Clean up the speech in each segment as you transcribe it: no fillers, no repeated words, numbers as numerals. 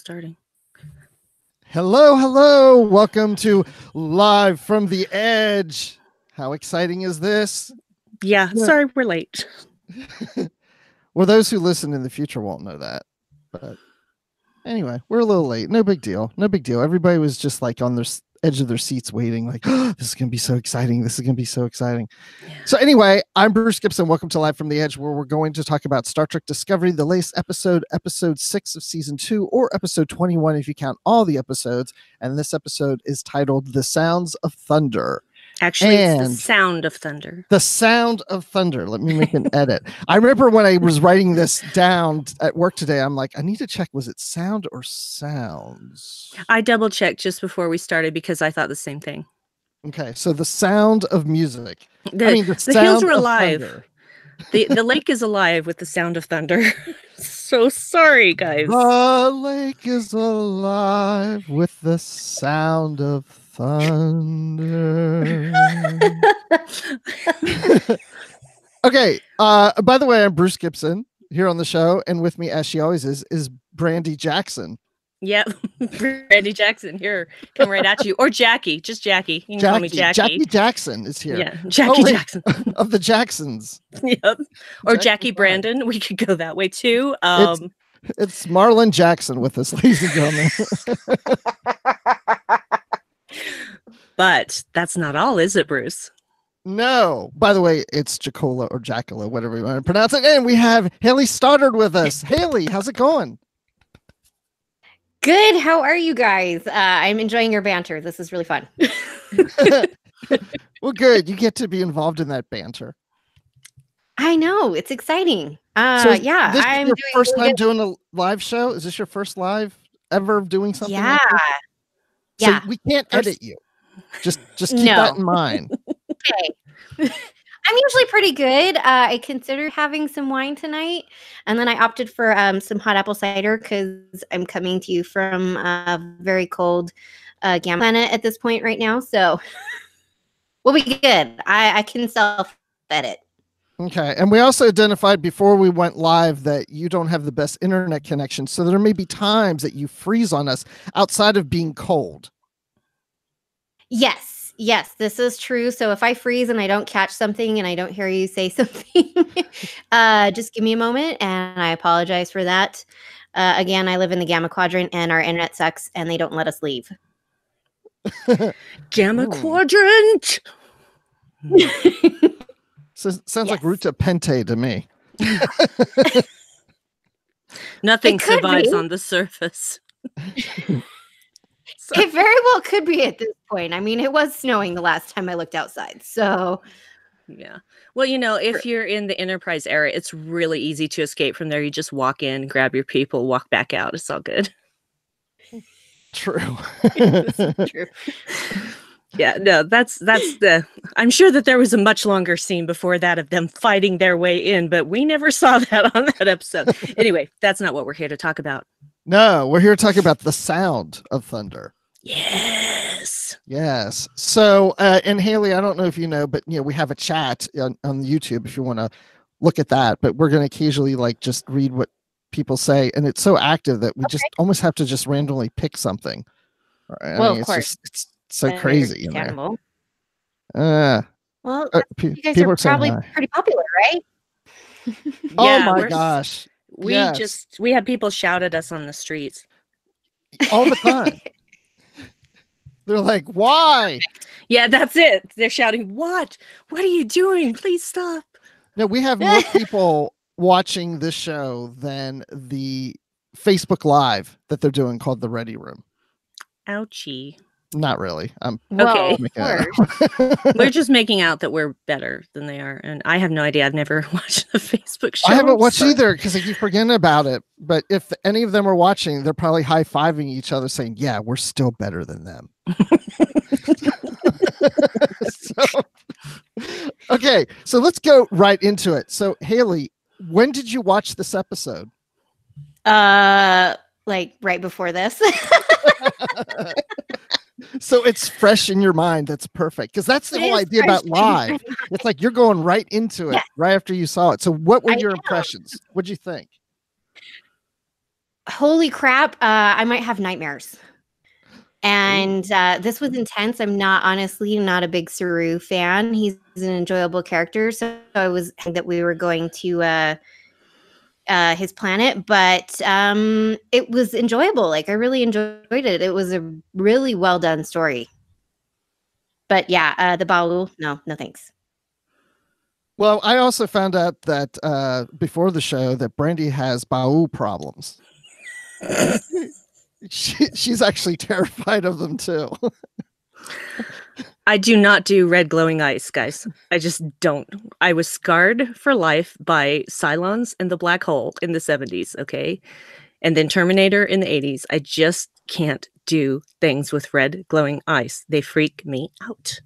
starting. Hello, hello. Welcome to Live from the Edge. How exciting is this? Yeah, sorry we're late. Well, those who listen in the future won't know that. But anyway, we're a little late. No big deal. No big deal. Everybody was just like on their edge of their seats waiting like, oh, this is going to be so exciting. This is going to be so exciting. Yeah. So anyway, I'm Bruce Gibson. Welcome to Live from the Edge, where we're going to talk about Star Trek Discovery, the latest episode 6 of season 2, or episode 21 if you count all the episodes. And this episode is titled The Sounds of Thunder. Actually, it's The Sound of Thunder. The Sound of Thunder. Let me make an edit. I remember when I was writing this down at work today, I'm like, I need to check, was it sound or sounds? I double checked just before we started because I thought the same thing. Okay, so the sound of music. The hills are alive. The lake is alive with the sound of thunder. So sorry, guys. The lake is alive with the sound of thunder. Okay. By the way, I'm Bruce Gibson here on the show, and with me, as she always is Brandi Jackson. Yep, Brandi Jackson here, come right at you, or Jackie, just Jackie. You can call me Jackie. Jackie Jackson is here. Yeah, Jackie Jackson of the Jacksons. Yep, or Jackie Brandon. We could go that way too. It's Marlon Jackson with us, ladies and gentlemen. But that's not all, is it, Bruce? No. By the way, it's Jacola or Jackola, whatever you want to pronounce it. And we have Hayley Stoddart with us. Hayley, how's it going? Good. How are you guys? I'm enjoying your banter. This is really fun. Well, good. You get to be involved in that banter. I know. It's exciting. This is your first time doing a live show? Is this your first live ever doing something? Yeah. Like this? So we can't edit you. Just keep that in mind. Okay. I'm usually pretty good. I considered having some wine tonight, and then I opted for some hot apple cider because I'm coming to you from a very cold Gamma planet at this point right now. So we'll be good. I can self-edit. Okay. And we also identified before we went live that you don't have the best internet connection. So there may be times that you freeze on us outside of being cold. Yes, this is true. So if I freeze and I don't catch something and I don't hear you say something, just give me a moment, and I apologize for that. Again, I live in the Gamma Quadrant and our internet sucks and they don't let us leave. Gamma Quadrant! So sounds like Ruta Pente to me. Nothing survives on the surface. It very well could be at this point. I mean, it was snowing the last time I looked outside. So, yeah. Well, if you're in the Enterprise era, it's really easy to escape from there. You just walk in, grab your people, walk back out. It's all good. True. True. Yeah, no, that's I'm sure that there was a much longer scene before that of them fighting their way in, but we never saw that on that episode. Anyway, that's not what we're here to talk about. No, we're here to talk about the sound of thunder. Yes. So, and Hayley, I don't know if you know, but we have a chat on YouTube if you want to look at that. But we're going to occasionally just read what people say, and it's so active that we just almost have to just randomly pick something. Of course, it's so crazy. Well, you guys people are probably pretty popular, right? Oh my gosh. We had people shout at us on the streets all the time. They're like, why? Yeah, that's it. They're shouting, what are you doing? Please stop. No, we have more people watching this show than the Facebook Live that they're doing called The Ready Room. Ouchie. Not really. Okay. We're just making out that we're better than they are. And I have no idea. I've never watched a Facebook show. I haven't watched either because I keep forgetting about it. But if any of them are watching, they're probably high-fiving each other saying, yeah, we're still better than them. So let's go right into it. So Hayley, when did you watch this episode? Like right before this. So it's fresh in your mind. That's perfect. Because that's the whole idea about live. It's like you're going right into it right after you saw it. So what were your impressions? What'd you think? Holy crap! I might have nightmares. And this was intense. I'm honestly not a big Saru fan. He's an enjoyable character, so I was that we were going to his planet, but it was enjoyable. Like I really enjoyed it. It was a really well done story. But yeah, the Baul, no thanks. Well, I also found out that before the show that Brandi has Baul problems. She's actually terrified of them too. I do not do red glowing ice, guys. I just don't. I was scarred for life by Cylons and the Black Hole in the 70s, okay? And then Terminator in the 80s. I just can't do things with red glowing ice. They freak me out.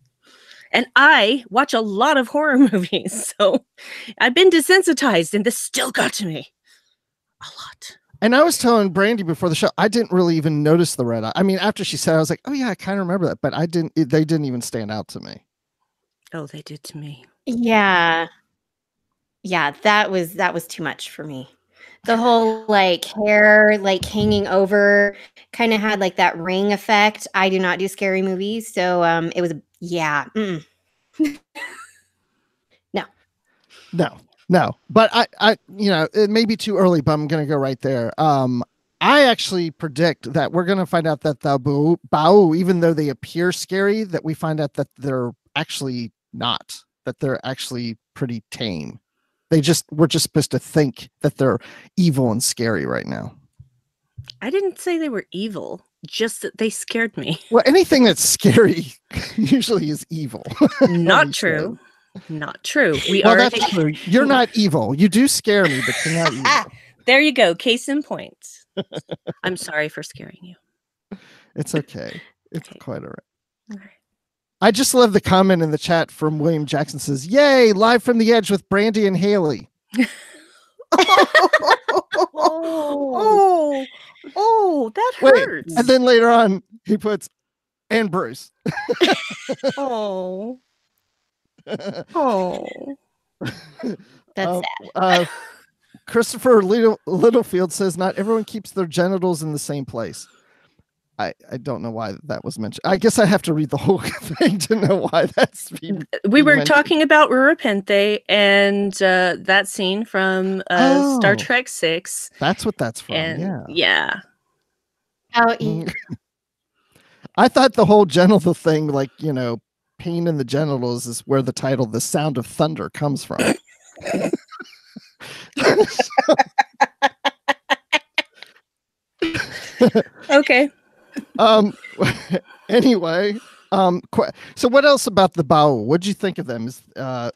And I watch a lot of horror movies, so I've been desensitized, and this still got to me a lot. And I was telling Brandi before the show, I didn't really even notice the red eye. I mean, after she said it, I was like, oh yeah, I kind of remember that, but I didn't. They didn't even stand out to me. Oh, they did to me. Yeah, that was too much for me. The whole like hair like hanging over kind of had like that ring effect. I do not do scary movies, so it was No. But I, it may be too early, but I'm going to go right there. I actually predict that we're going to find out that the Bao'u, even though they appear scary, that we find out that they're actually not, that they're actually pretty tame. We're just supposed to think that they're evil and scary right now. I didn't say they were evil, just that they scared me. Well, anything that's scary usually is evil. Not true. Not true. That's true. You're not evil. You do scare me, but you're not evil. There you go. Case in point. I'm sorry for scaring you. It's okay. It's quite all right. All right. I just love the comment in the chat from William Jackson says, "Yay, live from the edge with Brandi and Hayley." That hurts. And then later on, he puts, "And Bruce." Oh. That's sad. Christopher Littlefield says, "Not everyone keeps their genitals in the same place." I don't know why that was mentioned. I guess I have to read the whole thing to know why that's we were talking about Urapente and that scene from Star Trek 6. That's what that's from. Yeah. Oh, yeah. I thought the whole genital thing, like, pain in the genitals, is where the title "The Sound of Thunder" comes from. Okay. Anyway, so what else about the Bao'u? What did you think of them?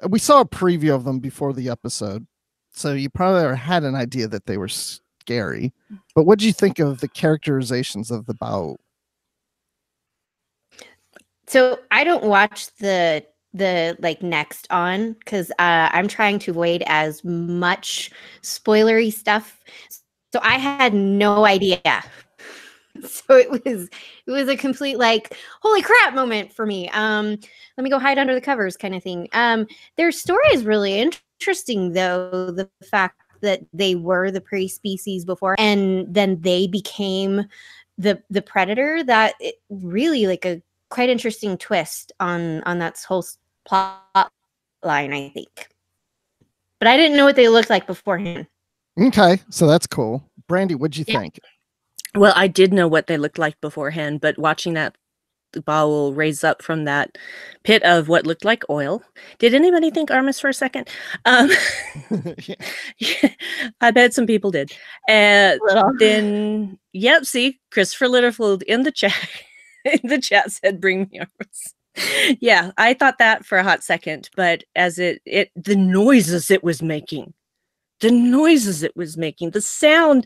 We saw a preview of them before the episode, so you probably had an idea that they were scary. But what did you think of the characterizations of the Bao'u? So I don't watch the like next on because I'm trying to avoid as much spoilery stuff. So I had no idea. So it was a complete like holy crap moment for me. Let me go hide under the covers kind of thing. Their story is really interesting though. The fact that they were the prey species before and then they became the predator, that it really like a quite interesting twist on that whole plot line, I think. But I didn't know what they looked like beforehand. Okay, so that's cool. Brandi, what'd you think? Well, I did know what they looked like beforehand, but watching that Bao'u raise up from that pit of what looked like oil. Did anybody think Armis for a second? Yeah, I bet some people did. And then, see, Christopher Littlefield in the chat. In the chat said, "Bring me Armis." Yeah, I thought that for a hot second, but as the noises it was making, the sound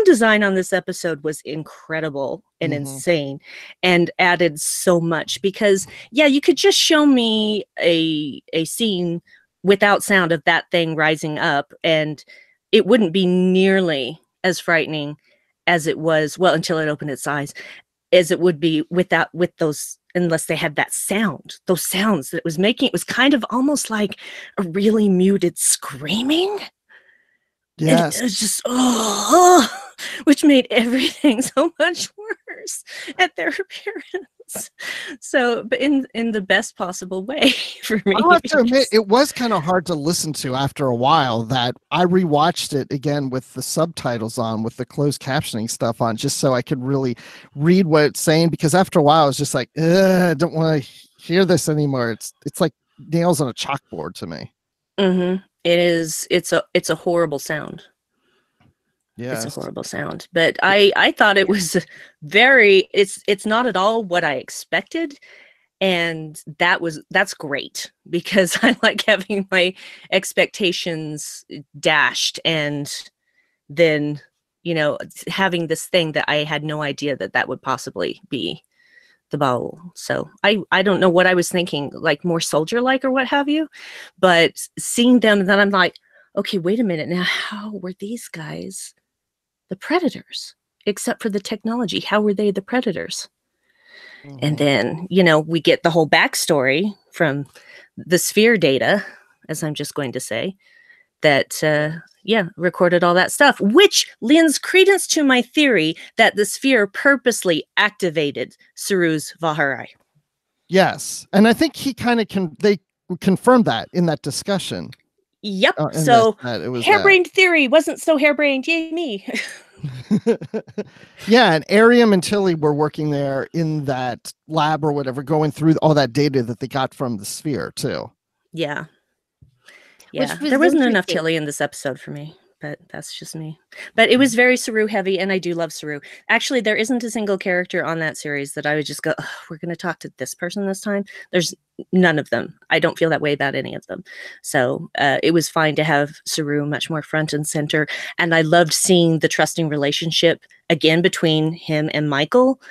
design on this episode was incredible and insane, and added so much. Because you could just show me a scene without sound of that thing rising up, and it wouldn't be nearly as frightening as it was. Well, until it opened its eyes. As it would be with those, unless they had that sound, those sounds that it was making. It was kind of almost like a really muted screaming. Yes. It was just, which made everything so much worse at their appearance. So, but in the best possible way for me. I'll have to admit, it was kind of hard to listen to after a while. That I rewatched it again with the subtitles on, with the closed captioning stuff on, just so I could really read what it's saying. Because after a while, I was just like, I don't want to hear this anymore. It's like nails on a chalkboard to me. Mm-hmm. It is. It's a horrible sound. Yeah, it's a horrible sound. But I thought it was very. It's not at all what I expected. And that's great, because I like having my expectations dashed, and then, having this thing that I had no idea that would possibly be the Baul. So I don't know what I was thinking, like more soldier-like or what have you, but seeing them, then I'm like, okay, wait a minute. Now, how were these guys the predators? Except for the technology, how were they the predators? And then, we get the whole backstory from the sphere data, as I'm just going to say, that, recorded all that stuff, which lends credence to my theory that the sphere purposely activated Saru's Vaharai. Yes. And I think he kind of they confirmed that in that discussion. Yep. So it was harebrained theory wasn't so harebrained. Yay, me. Yeah, and Ariam and Tilly were working there in that lab or whatever, going through all that data that they got from the sphere too. Yeah. Yeah. There wasn't enough Tilly in this episode for me, but that's just me. But it was very Saru heavy, and I do love Saru. Actually, there isn't a single character on that series that I would just go, oh, we're going to talk to this person this time. There's none of them. I don't feel that way about any of them. So it was fine to have Saru much more front and center. And I loved seeing the trusting relationship again between him and Michael.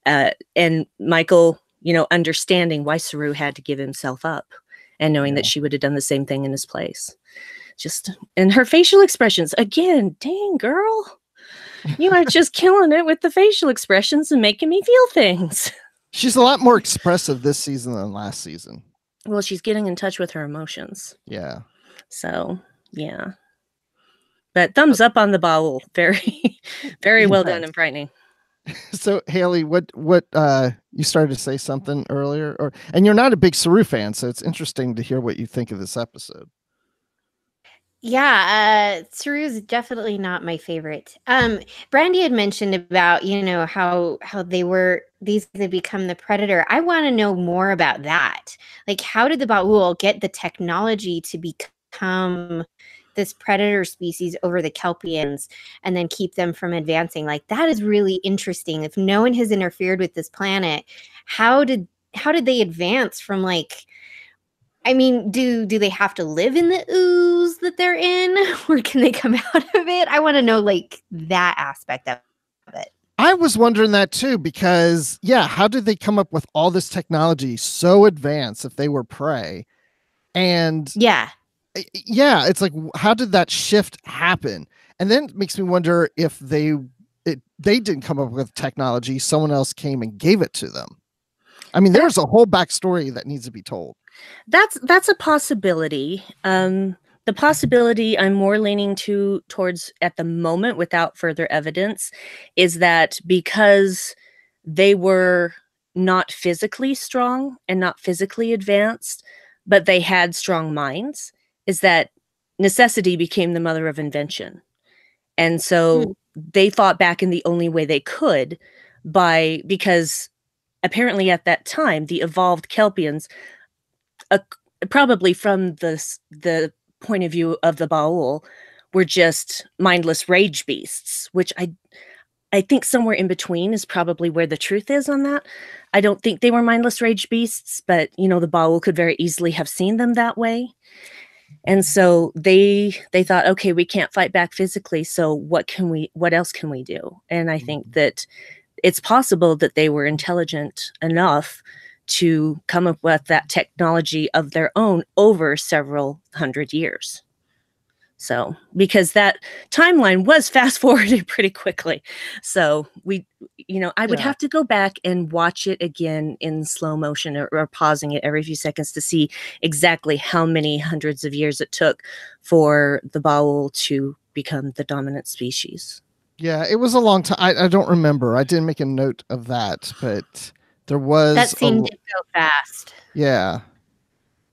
And Michael, understanding why Saru had to give himself up, and knowing that she would have done the same thing in his place. And her facial expressions, again, dang girl, you are just killing it with the facial expressions and making me feel things. She's a lot more expressive this season than last season. Well, she's getting in touch with her emotions. Yeah. So, yeah. But thumbs up on the Baul. Very, very well done and frightening. So, Hayley, what you started to say something earlier, and you're not a big Saru fan, so it's interesting to hear what you think of this episode. Yeah, Saru is definitely not my favorite. Brandi had mentioned about, how they become the predator. I want to know more about that. Like, how did the Baul get the technology to become this predator species over the Kelpians and then keep them from advancing? Like, that is really interesting. If no one has interfered with this planet, how did they advance from, like, I mean, do they have to live in the ooze that they're in, or can they come out of it? I want to know, like, that aspect of it. I was wondering that too, because how did they come up with all this technology so advanced if they were prey? And it's like, how did that shift happen? And then it makes me wonder if they didn't come up with technology, someone else came and gave it to them. I mean, there's a whole backstory that needs to be told. That's a possibility. The possibility I'm more leaning towards at the moment, without further evidence, is that because they were not physically strong and not physically advanced, but they had strong minds, is that necessity became the mother of invention. And so they fought back in the only way they could, because apparently at that time, the evolved Kelpians, probably from the point of view of the Baul, were just mindless rage beasts, which I think somewhere in between is probably where the truth is on that. I don't think they were mindless rage beasts, but the Baul could very easily have seen them that way. And so they thought, okay, we can't fight back physically, so what else can we do? And I think that it's possible that they were intelligent enough to come up with that technology of their own over several hundred years. So, because that timeline was fast forwarded pretty quickly. So I would have to go back and watch it again in slow motion, or pausing it every few seconds to see exactly how many hundreds of years it took for the Baul to become the dominant species. Yeah, it was a long time. I don't remember. I didn't make a note of that, but there was That scene did go fast. yeah.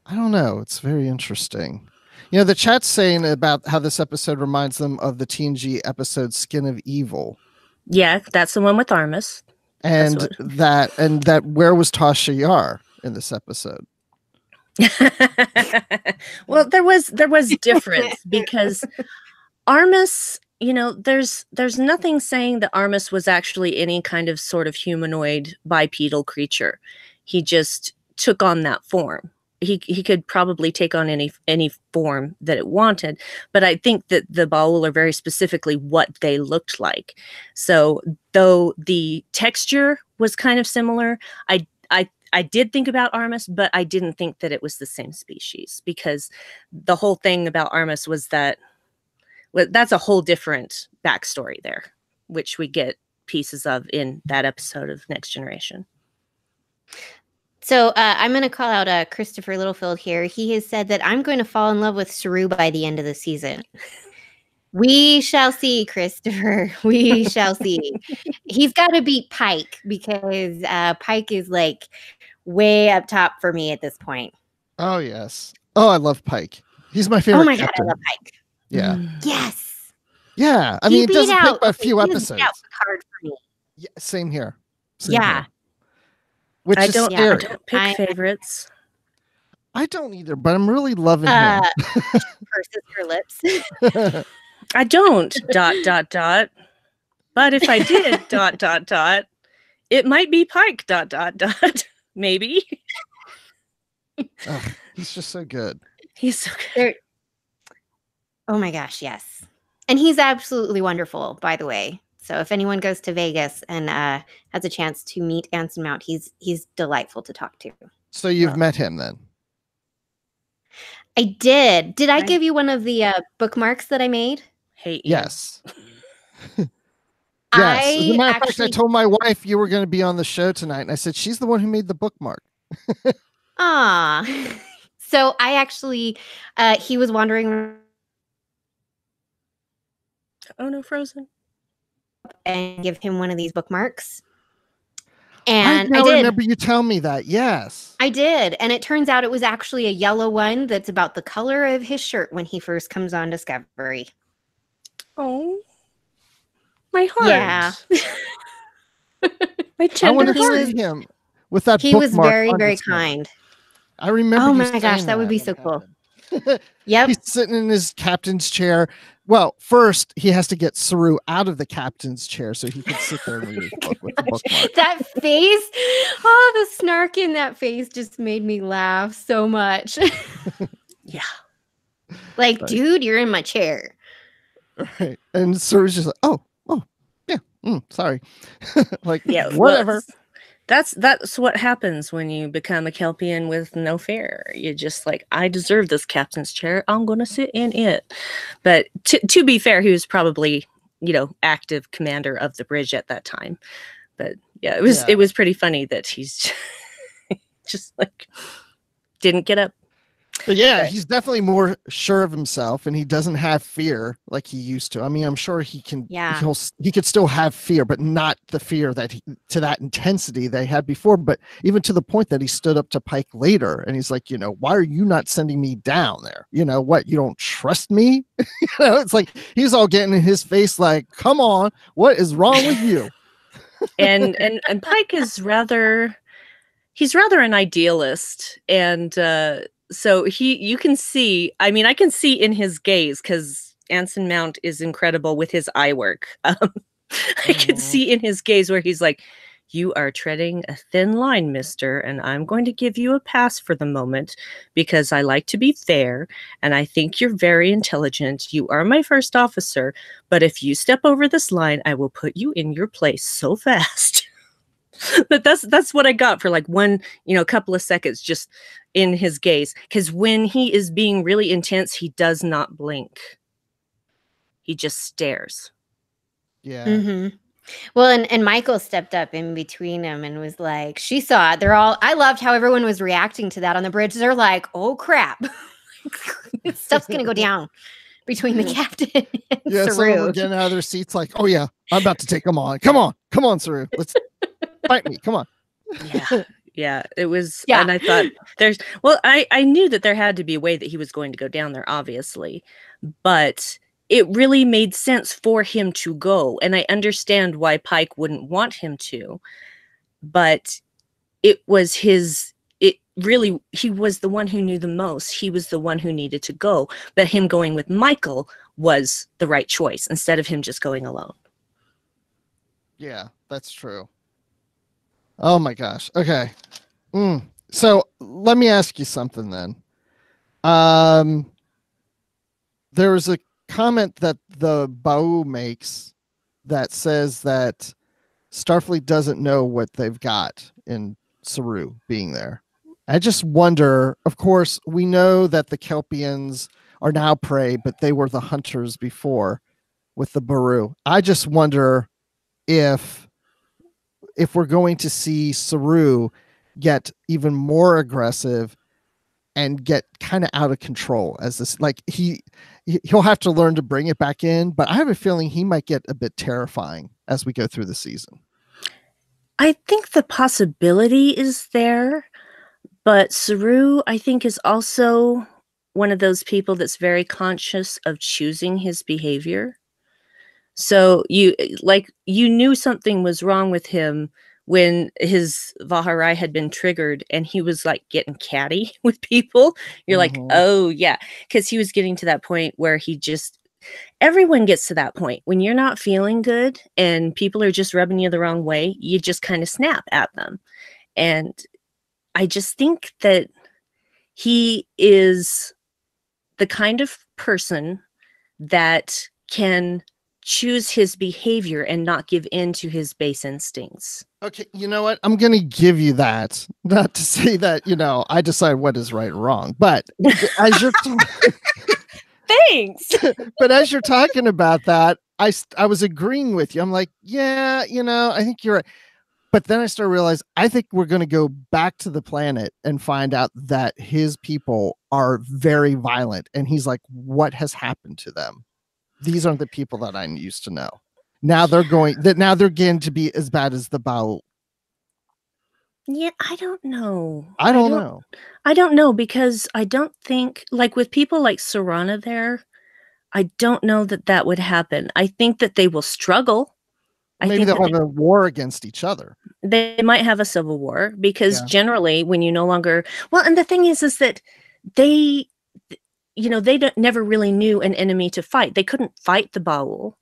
I don't know. It's very interesting. You know, the chat's saying about how this episode reminds them of the TNG episode Skin of Evil. Yeah, that's the one with Armus. And that where was Tasha Yar in this episode? Well, there was difference because Armus, you know, there's nothing saying that Armus was actually any kind of sort of humanoid bipedal creature. He just took on that form. He could probably take on any form that it wanted, but I think that the Baul are very specifically what they looked like. So though the texture was kind of similar, I did think about Armus, but I didn't think that it was the same species, because the whole thing about Armus was that that's a whole different backstory there, which we get pieces of in that episode of Next Generation. So I'm going to call out Christopher Littlefield here. He has said that I'm going to fall in love with Saru by the end of the season. We shall see, Christopher. We shall see. He's got to beat Pike, because Pike is like way up top for me at this point. Oh, yes. Oh, I love Pike. He's my favorite. Oh my captain. God, I love Pike. Yeah. Yes. Yeah. I mean, it doesn't take but a few episodes. Hard for me. Yeah, same here. Here. Which I is don't, scary. I don't pick favorites. I don't either, but I'm really loving him. Purses her lips. I don't ... But if I did ... it might be Pike ... Maybe. Oh, he's just so good. He's so good. Oh my gosh, yes. And he's absolutely wonderful, by the way. So if anyone goes to Vegas and has a chance to meet Anson Mount, he's delightful to talk to. So you've met him then? I did. Did I give you one of the bookmarks that I made? Hate you. Yes. Yes. As a matter of fact, I told my wife you were going to be on the show tonight, and I said she's the one who made the bookmark. Ah. So I actually, he was wandering. Oh no, Frozen. And give him one of these bookmarks. And I remember you telling me that. Yes, I did. And it turns out it was actually a yellow one that's about the color of his shirt when he first comes on Discovery. Oh, my heart. Yeah. My I want to see him with that. He was very, very kind. I remember. Oh my gosh, that would be so cool. Yep. He's sitting in his captain's chair. Well, first he has to get Saru out of the captain's chair so he can sit there and read his book with the bookmark. That face, oh, the snark in that face just made me laugh so much. Yeah. Like, dude, you're in my chair. Right. And Saru's just like, oh, yeah, sorry. Like, yeah, whatever. That's what happens when you become a Kelpian with no fear. You're just like, I deserve this captain's chair. I'm going to sit in it. But to be fair, he was probably, active commander of the bridge at that time. But yeah, it was pretty funny that he's just like, didn't get up. But yeah, he's definitely more sure of himself, and he doesn't have fear like he used to. I mean, I'm sure he can. Yeah. He could still have fear, but not the fear that to that intensity they had before. But even to the point that he stood up to Pike later, and he's like, why are you not sending me down there? What? You don't trust me? It's like he's all getting in his face, like, come on, what is wrong with you? and Pike is he's rather an idealist, and so you can see, I can see in his gaze, because Anson Mount is incredible with his eye work. I can see in his gaze where he's like, you are treading a thin line, mister, and I'm going to give you a pass for the moment because I like to be fair, and I think you're very intelligent. You are my first officer, but if you step over this line, I will put you in your place so fast. But that's what I got for like one, couple of seconds just in his gaze. Because when he is being really intense, he does not blink. He just stares. Yeah. Mm-hmm. Well, and Michael stepped up in between them and was like, she saw it. I loved how everyone was reacting to that on the bridge. They're like, oh crap. Stuff's going to go down. between the captain and Yeah, some of them are Saru. getting out of their seats like, oh yeah, I'm about to take them on. Come on, Saru. Let's fight me. Come on. Yeah, it was. Yeah. And I thought I knew that there had to be a way that he was going to go down there, obviously, but it really made sense for him to go. And I understand why Pike wouldn't want him to, but it was he was the one who knew the most. He was the one who needed to go, but him going with Michael was the right choice instead of him just going alone. Yeah, that's true. Oh my gosh. Okay. So let me ask you something then. There was a comment that the Ba'u makes that says that Starfleet doesn't know what they've got in Saru being there. I just wonder, of course, we know that the Kelpians are now prey, but they were the hunters before with the Baru. I just wonder if we're going to see Saru get even more aggressive and get kind of out of control as this, like he'll have to learn to bring it back in, but I have a feeling he might get a bit terrifying as we go through the season. I think the possibility is there, but Saru, I think, is also one of those people that's very conscious of choosing his behavior. So you knew something was wrong with him when his Vaharai had been triggered and he was like getting catty with people. You're like, oh yeah, because he was getting to that point where everyone gets to that point when you're not feeling good and people are just rubbing you the wrong way. You just kind of snap at them. And I just think that he is the kind of person that can choose his behavior and not give in to his base instincts. Okay, you know what? I'm going to give you that. Not to say that, I decide what is right and wrong, but as you're Thanks. But as you're talking about that, I was agreeing with you. I'm like, yeah, I think you're right. But then I started to realize I think we're going to go back to the planet and find out that his people are very violent. And he's like, what has happened to them? These aren't the people that I used to know. Now they're getting to be as bad as the Ba'u. Yeah, I don't know. I don't know. I don't know, because I don't think, like with people like Sarana there, I don't know that would happen. I think that they will struggle. Maybe they'll have a war against each other. They might have a civil war because generally when you no longer, and the thing is that they never really knew an enemy to fight. They couldn't fight the Ba'u.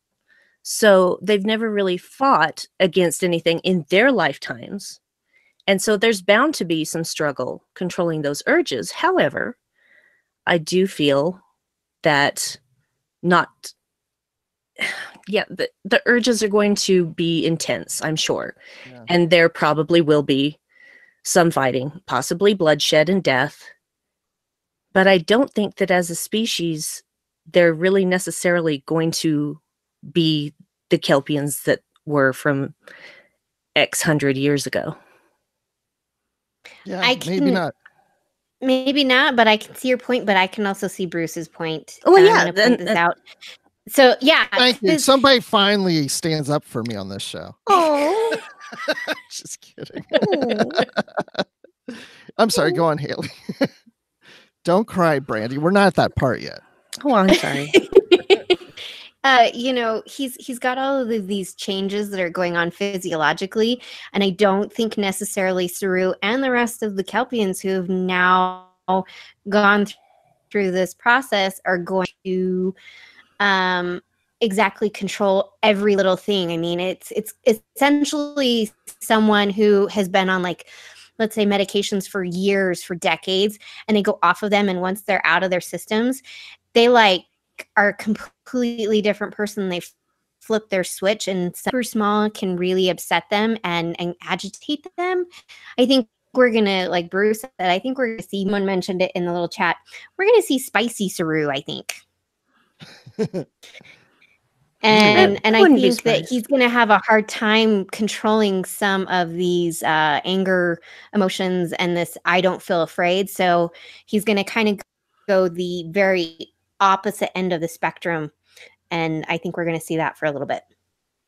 So they've never really fought against anything in their lifetimes. And so there's bound to be some struggle controlling those urges. However, I do feel that the urges are going to be intense, I'm sure. Yeah. And there probably will be some fighting, possibly bloodshed and death. But I don't think that as a species, they're really necessarily going to be the Kelpians that were from X hundred years ago. Yeah, maybe not, but I can see your point, but I can also see Bruce's point. Oh, yeah. I'm gonna point this out. So, yeah. Thank you. Somebody finally stands up for me on this show. Oh. Just kidding. I'm sorry. Go on, Hayley. Don't cry, Brandi. We're not at that part yet. Oh, I'm sorry. He's got all of these changes that are going on physiologically, and I don't think necessarily Saru and the rest of the Kelpians who have now gone through this process are going to exactly control every little thing. I mean, it's essentially someone who has been on, like, let's say medications for years, for decades, and they go off of them, and once they're out of their systems, they are a completely different person. They flip their switch, and super small can really upset them and agitate them. I think we're gonna, like Bruce said, I think we're gonna see, someone mentioned it in the little chat, we're gonna see spicy Saru, I think. And I think that he's going to have a hard time controlling some of these anger emotions and this I don't feel afraid. So he's going to kind of go the very opposite end of the spectrum. And I think we're going to see that for a little bit.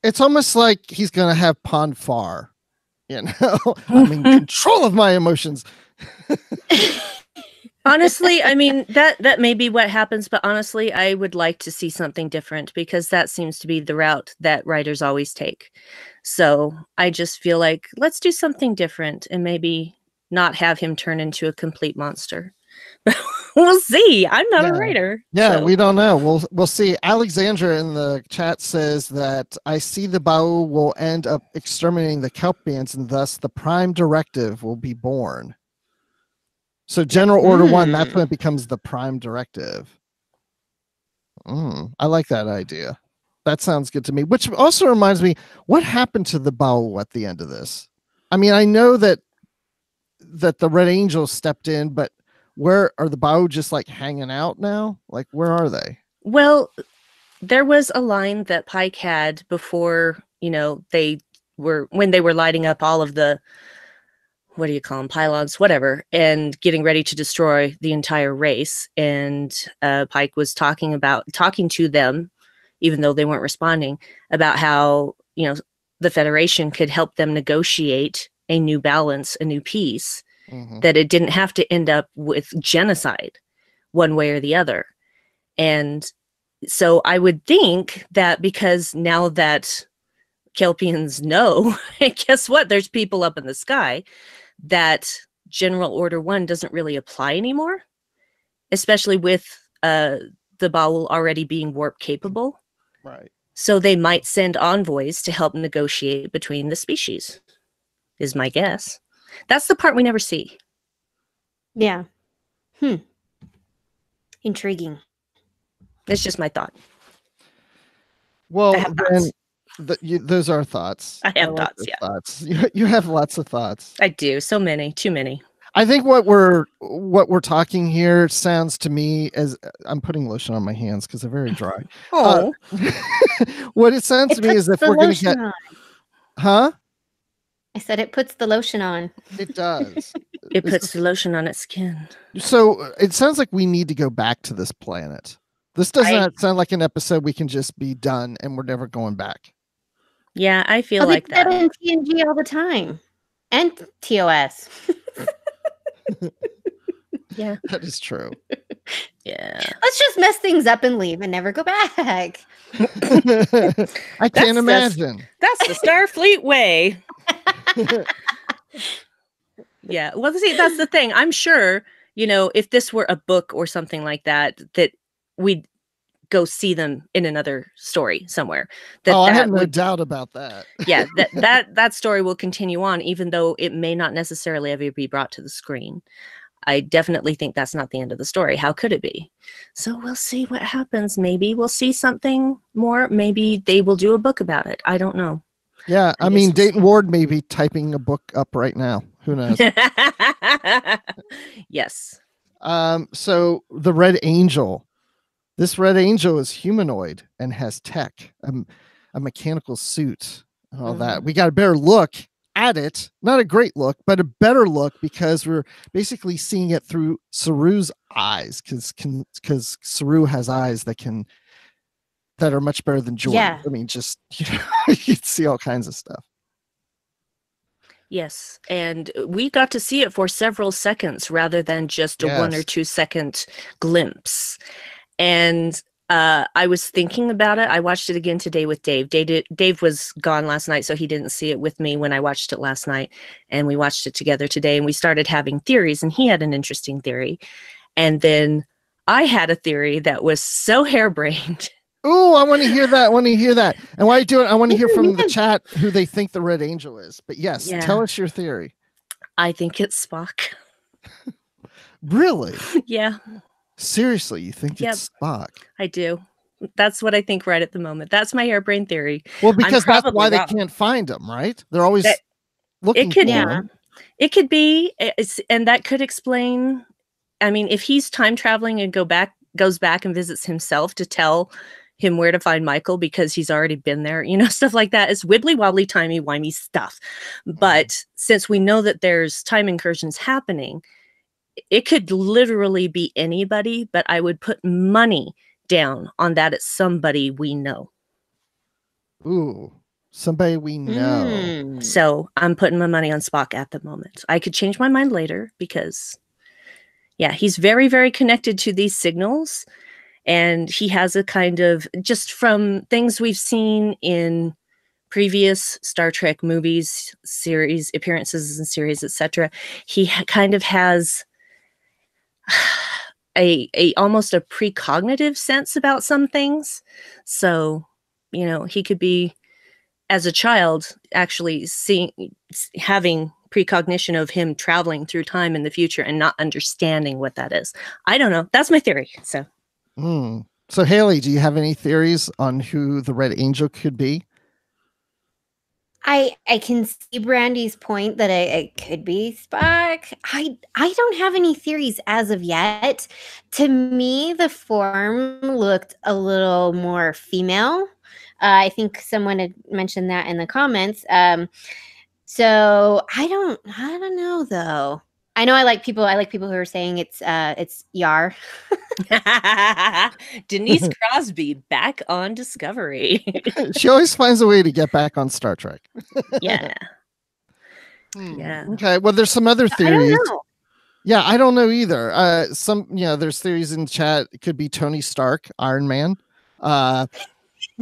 It's almost like he's going to have Pon farr. I'm in control of my emotions. Honestly, I mean, that may be what happens, but honestly, I would like to see something different because that seems to be the route that writers always take. So I just feel like let's do something different and maybe not have him turn into a complete monster. We'll see. I'm not a writer. Yeah, so. We don't know. We'll see. Alexandra in the chat says that I see the Baul will end up exterminating the Kelpians, and thus the Prime Directive will be born. So General Order 1, that's when it becomes the Prime Directive. I like that idea. That sounds good to me. Which also reminds me, what happened to the Baul at the end of this? I mean, I know that the Red Angel stepped in, but where are the Baul just like hanging out now? Like, where are they? Well, there was a line that Pike had before, when they were lighting up all of the, what do you call them, pylons, whatever, and getting ready to destroy the entire race. And Pike was talking to them, even though they weren't responding, about how, the Federation could help them negotiate a new balance, a new peace, that it didn't have to end up with genocide one way or the other. And so I would think that because now that Kelpians know, guess what? There's people up in the sky, that General Order 1 doesn't really apply anymore, especially with the Baul already being warp capable. Right. So they might send envoys to help negotiate between the species, is my guess. That's the part we never see. Yeah. Intriguing. It's just my thought. Well, then, those are thoughts. I have thoughts, yeah. Thoughts. You have lots of thoughts. I do. So many. Too many. I think what we're talking here sounds to me as I'm putting lotion on my hands because they're very dry. Oh. What it sounds to me is if we're going to get... Huh? I said it puts the lotion on. It does. It puts the lotion on its skin. So it sounds like we need to go back to this planet. This doesn't sound like an episode we can just be done and we're never going back. Yeah, I feel like that. They do that in TNG all the time. And TOS. Yeah. That is true. Yeah. Let's just mess things up and leave and never go back. I can't imagine. That's the Starfleet way. Yeah. Well, see, that's the thing. I'm sure, if this were a book or something like that we'd go see them in another story somewhere. I have no doubt about that. Yeah, that story will continue on, even though it may not necessarily ever be brought to the screen. I definitely think that's not the end of the story. How could it be? So we'll see what happens. Maybe we'll see something more. Maybe they will do a book about it. I don't know. Yeah, I mean, Dayton Ward may be typing a book up right now. Who knows? Yes. So the Red Angel. This Red Angel is humanoid and has tech, a mechanical suit, and all that. We got a better look at it. Not a great look, but a better look because we're basically seeing it through Saru's eyes, because Saru has eyes that are much better than Jordan. Yeah. I mean, just you can see all kinds of stuff. Yes, and we got to see it for several seconds rather than just a 1 or 2 second glimpse. And I was thinking about it. I watched it again today with Dave. Dave was gone last night, so he didn't see it with me when I watched it last night. And we watched it together today, and we started having theories, and he had an interesting theory. And then I had a theory that was so harebrained. Oh, I want to hear that. And while you do it, I want to hear from the chat who they think the Red Angel is. But yes, tell us your theory. I think it's Spock. Really? Yeah. Seriously, you think it's Spock? I do. That's what I think right at the moment. That's my harebrained theory. Well, because that's why they can't find him, right? They're always looking for him. It could be, and that could explain. I mean, if he's time traveling and goes back and visits himself to tell him where to find Michael because he's already been there, stuff like that. It's wibbly wobbly, timey wimey stuff. But since we know that there's time incursions happening, it could literally be anybody, but I would put money down on that it's somebody we know. Ooh, somebody we know. So I'm putting my money on Spock at the moment. I could change my mind later because, yeah, he's very, very connected to these signals. And he has a kind of, just from things we've seen in previous Star Trek movies, series, appearances and series, etc., he kind of has a almost a precognitive sense about some things. So, he could be, as a child, actually having precognition of him traveling through time in the future and not understanding what that is. I don't know. That's my theory. So. So, Hayley, do you have any theories on who the Red Angel could be? I can see Brandi's point that it could be Spock. I don't have any theories as of yet. To me, the form looked a little more female. I think someone had mentioned that in the comments. So I don't know though. I know I like people who are saying it's Yar. Denise Crosby back on Discovery. She always finds a way to get back on Star Trek. Yeah. Yeah. Okay. Well, there's some other theories. I don't know. Yeah, I don't know either. There's theories in the chat. It could be Tony Stark, Iron Man.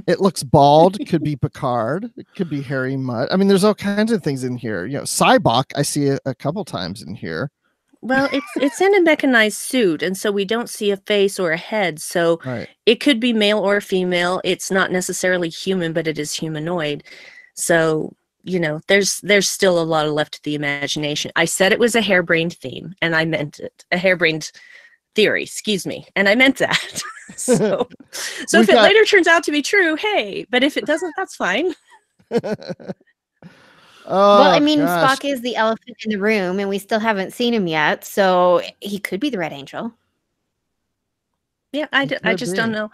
It looks bald. Could be Picard. It could be Harry Mudd. I mean, there's all kinds of things in here. Cybok, I see a couple times in here. Well, it's in a mechanized suit, and so we don't see a face or a head. So It could be male or female. It's not necessarily human, but it is humanoid. So, there's still a lot left to the imagination. I said it was a harebrained theme, and I meant it. A harebrained theory, excuse me. And I meant that. So if it later turns out to be true, hey, but if it doesn't, that's fine. Well, I mean, gosh. Spock is the elephant in the room, and we still haven't seen him yet, so he could be the Red Angel. Yeah, I just don't know.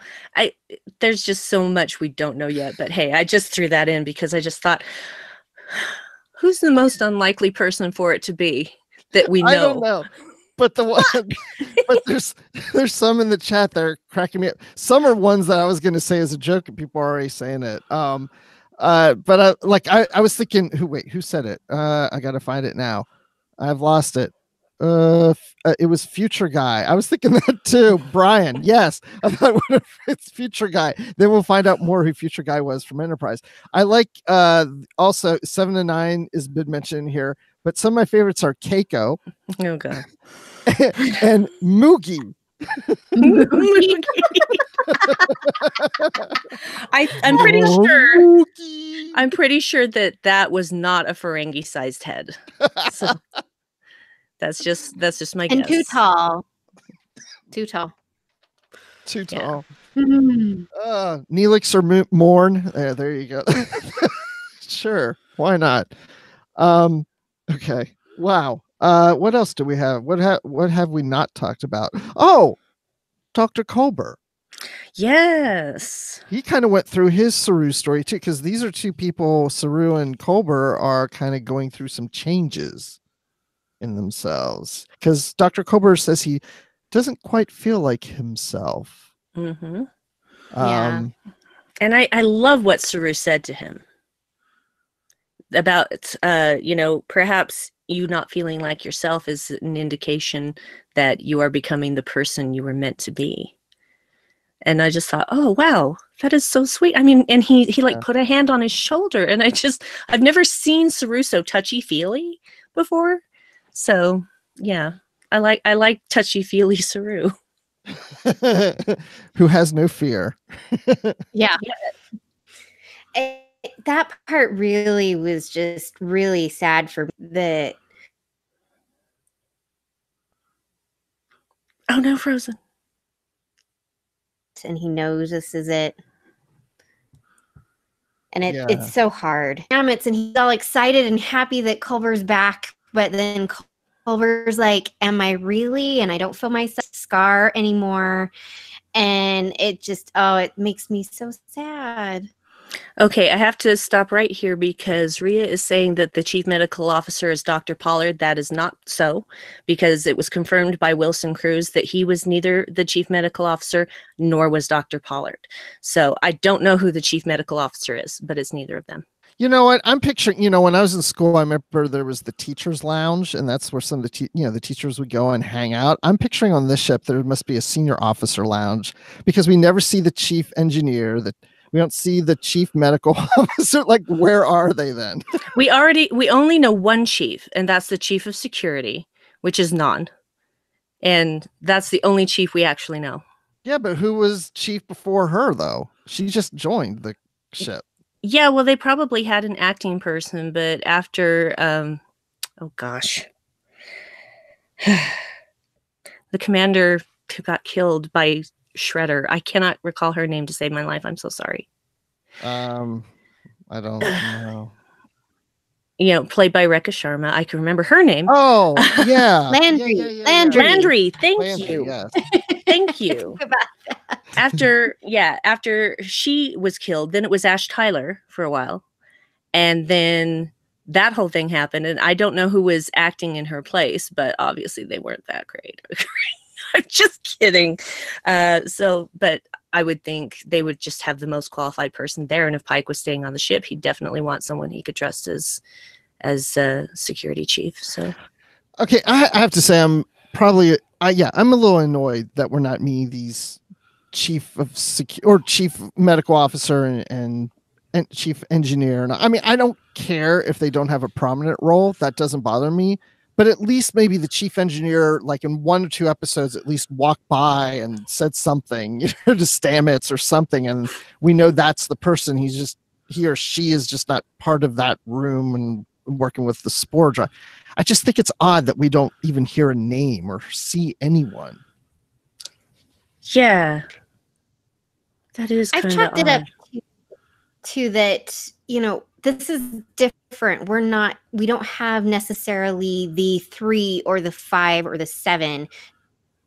There's just so much we don't know yet, but hey, I just threw that in because I just thought, who's the most unlikely person for it to be that we know? I don't know. But but there's some in the chat that are cracking me up. Some are ones that I was going to say as a joke, and people are already saying it. But I was thinking, who said it? I got to find it now. I've lost it. It was Future Guy. I was thinking that too. Brian, yes. I thought, what if it's Future Guy? Then we'll find out more who Future Guy was from Enterprise. I like also 7 to 9 has been mentioned here, but some of my favorites are Keiko. Oh god. And Moogie. I'm pretty sure that was not a Ferengi sized head. So that's just my guess. And too tall. Neelix or Morn. There you go. Sure, why not? Okay. Wow. What else do we have? What have we not talked about? Oh, Dr. Culber. Yes. He kind of went through his Saru story too, because these are two people, Saru and Culber, are kind of going through some changes in themselves. Because Dr. Culber says he doesn't quite feel like himself. Mm-hmm. Yeah. And I love what Saru said to him about, perhaps you not feeling like yourself is an indication that you are becoming the person you were meant to be. And I just thought, oh, wow, that is so sweet. I mean, and he put a hand on his shoulder, and I've never seen Saru so touchy-feely before. So yeah, I like touchy-feely Saru. Who has no fear. Yeah. That part really was just really sad for me. Oh no, Frozen. And he knows this is it. And it's so hard. And he's all excited and happy that Culber's back, but then Culber's like, am I really? And I don't feel myself Scar anymore. And it just, it makes me so sad. Okay, I have to stop right here because Rhea is saying that the chief medical officer is Dr. Pollard. That is not so, because it was confirmed by Wilson Cruz that he was neither the chief medical officer nor was Dr. Pollard. So I don't know who the chief medical officer is, but it's neither of them. You know what? I'm picturing, when I was in school, I remember there was the teacher's lounge, and that's where some of the teachers would go and hang out. I'm picturing on this ship, there must be a senior officer lounge because we never see the chief engineer, we don't see the chief medical officer. Like, where are they then? We only know one chief, and that's the chief of security, which is Non. And that's the only chief we actually know. Yeah, but who was chief before her, though? She just joined the ship. Yeah, well, they probably had an acting person, but after, oh gosh, the commander who got killed by Shredder, I cannot recall her name to save my life. I'm so sorry. I don't know. Played by Rekha Sharma. I can remember her name. Oh, yeah. Landry. Yeah. Landry. Thank Landry, you. yes. Thank you. After she was killed, then it was Ash Tyler for a while. And then that whole thing happened. And I don't know who was acting in her place, but obviously they weren't that great. I'm just kidding. But I would think they would just have the most qualified person there. And if Pike was staying on the ship, he'd definitely want someone he could trust as security chief. So, okay, I have to say I'm probably I'm a little annoyed that we're not meeting these chief of or chief medical officer and chief engineer. And I mean, I don't care if they don't have a prominent role. That doesn't bother me. But at least maybe the chief engineer, like in 1 or 2 episodes, at least walked by and said something, to Stamets or something, and we know that's the person. He or she is just not part of that room and working with the spore drive. I just think it's odd that we don't even hear a name or see anyone. Yeah, that is kind of odd. I've chalked it up to that, this is different. We don't have necessarily the 3 or the 5 or the 7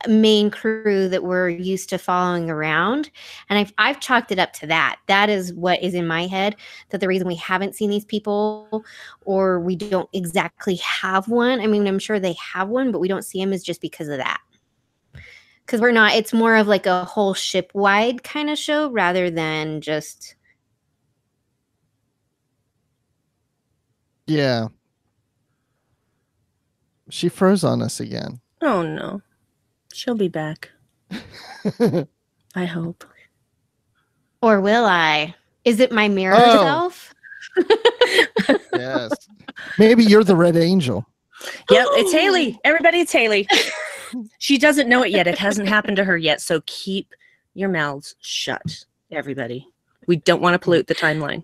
main crew that we're used to following around. And I've chalked it up to that. That is what is in my head, that the reason we haven't seen these people or we don't exactly have one. I mean, I'm sure they have one, but we don't see him is just because of that. Because it's more of like a whole ship-wide kind of show rather than just... Yeah. She froze on us again. Oh, no. She'll be back. I hope. Or will I? Is it my mirror self? Yes. Maybe you're the Red Angel. Yep, it's Hayley. Everybody, it's Hayley. She doesn't know it yet. It hasn't happened to her yet. So keep your mouths shut, everybody. We don't want to pollute the timeline.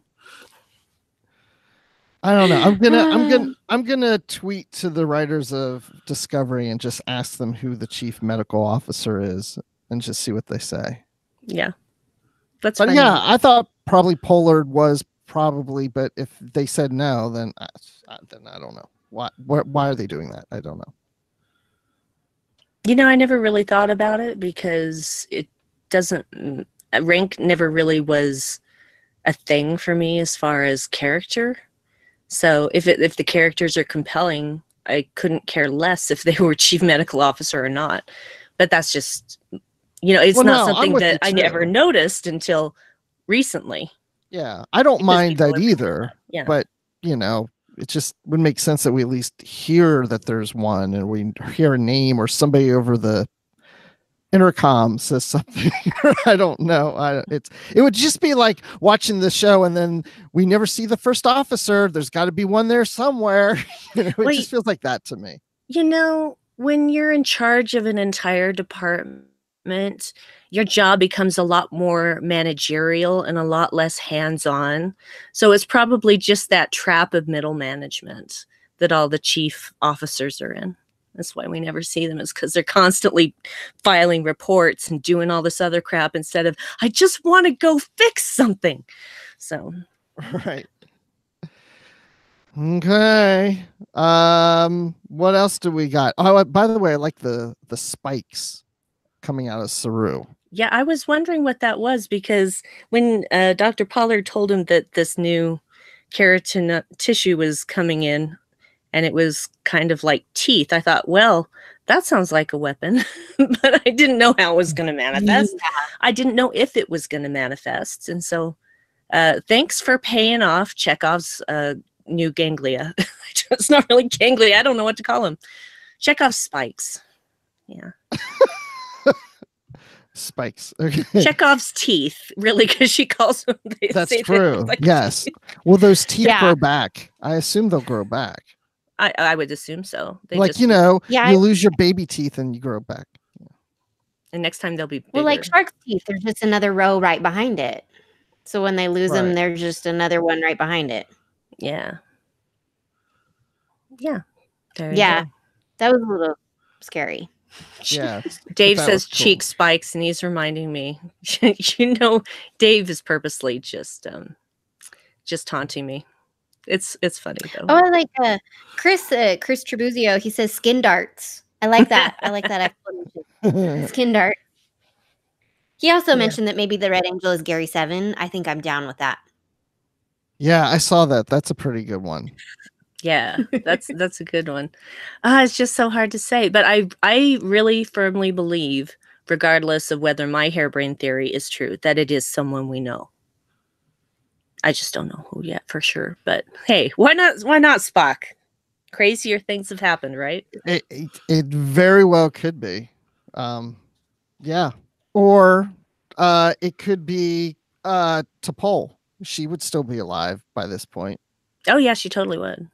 I don't know. I'm gonna tweet to the writers of Discovery and just ask them who the chief medical officer is and just see what they say. Yeah, that's. But yeah, I thought probably Pollard was probably, but if they said no, then I don't know why are they doing that? I don't know. I never really thought about it because it doesn't. Rank never really was a thing for me as far as character. So if the characters are compelling, I couldn't care less if they were chief medical officer or not. But that's just, it's not something that I never noticed until recently. Yeah, I don't mind that either. Yeah. But, it just would make sense that we at least hear that there's one and we hear a name or somebody over the intercom says something. I don't know. It would just be like watching the show and then we never see the first officer. There's got to be one there somewhere. It just feels like that to me. When you're in charge of an entire department, your job becomes a lot more managerial and a lot less hands-on. So it's probably just that trap of middle management that all the chief officers are in. That's why we never see them, is because they're constantly filing reports and doing all this other crap instead of, I just want to go fix something. So. Right. Okay. What else do we got? Oh, by the way, I like the spikes coming out of Saru. Yeah, I was wondering what that was because when Dr. Pollard told him that this new keratin tissue was coming in and it was kind of like teeth, I thought, well, that sounds like a weapon, but I didn't know how it was going to manifest. I didn't know if it was going to manifest. And so thanks for paying off Chekhov's new ganglia. It's not really ganglia. I don't know what to call them. Chekhov's spikes. Yeah. Spikes. Okay. Chekhov's teeth, really, because she calls them. That's true. Like yes. Teeth. Well, those teeth grow back. I assume they'll grow back. I would assume so. They like, just, you lose your baby teeth and you grow back. And next time they'll be bigger. Well, like shark's teeth, there's just another row right behind it. So when they lose them, there's just another one right behind it. Yeah. Yeah. Yeah. That was a little scary. Yeah. Dave says cheek spikes, and he's reminding me. Dave is purposely just taunting me. It's funny though. Oh, I like Chris Tribuzio. He says skin darts. I like that. I like that explanation. Skin dart. He also mentioned that maybe the Red Angel is Gary 7. I think I'm down with that. Yeah, I saw that. That's a pretty good one. Yeah, that's a good one. It's just so hard to say, but I really firmly believe, regardless of whether my harebrained theory is true, that it is someone we know. I just don't know who yet for sure. But hey, why not Spock? Crazier things have happened, right? It very well could be. Yeah. Or it could be T'Pol. She would still be alive by this point. Oh yeah, she totally would.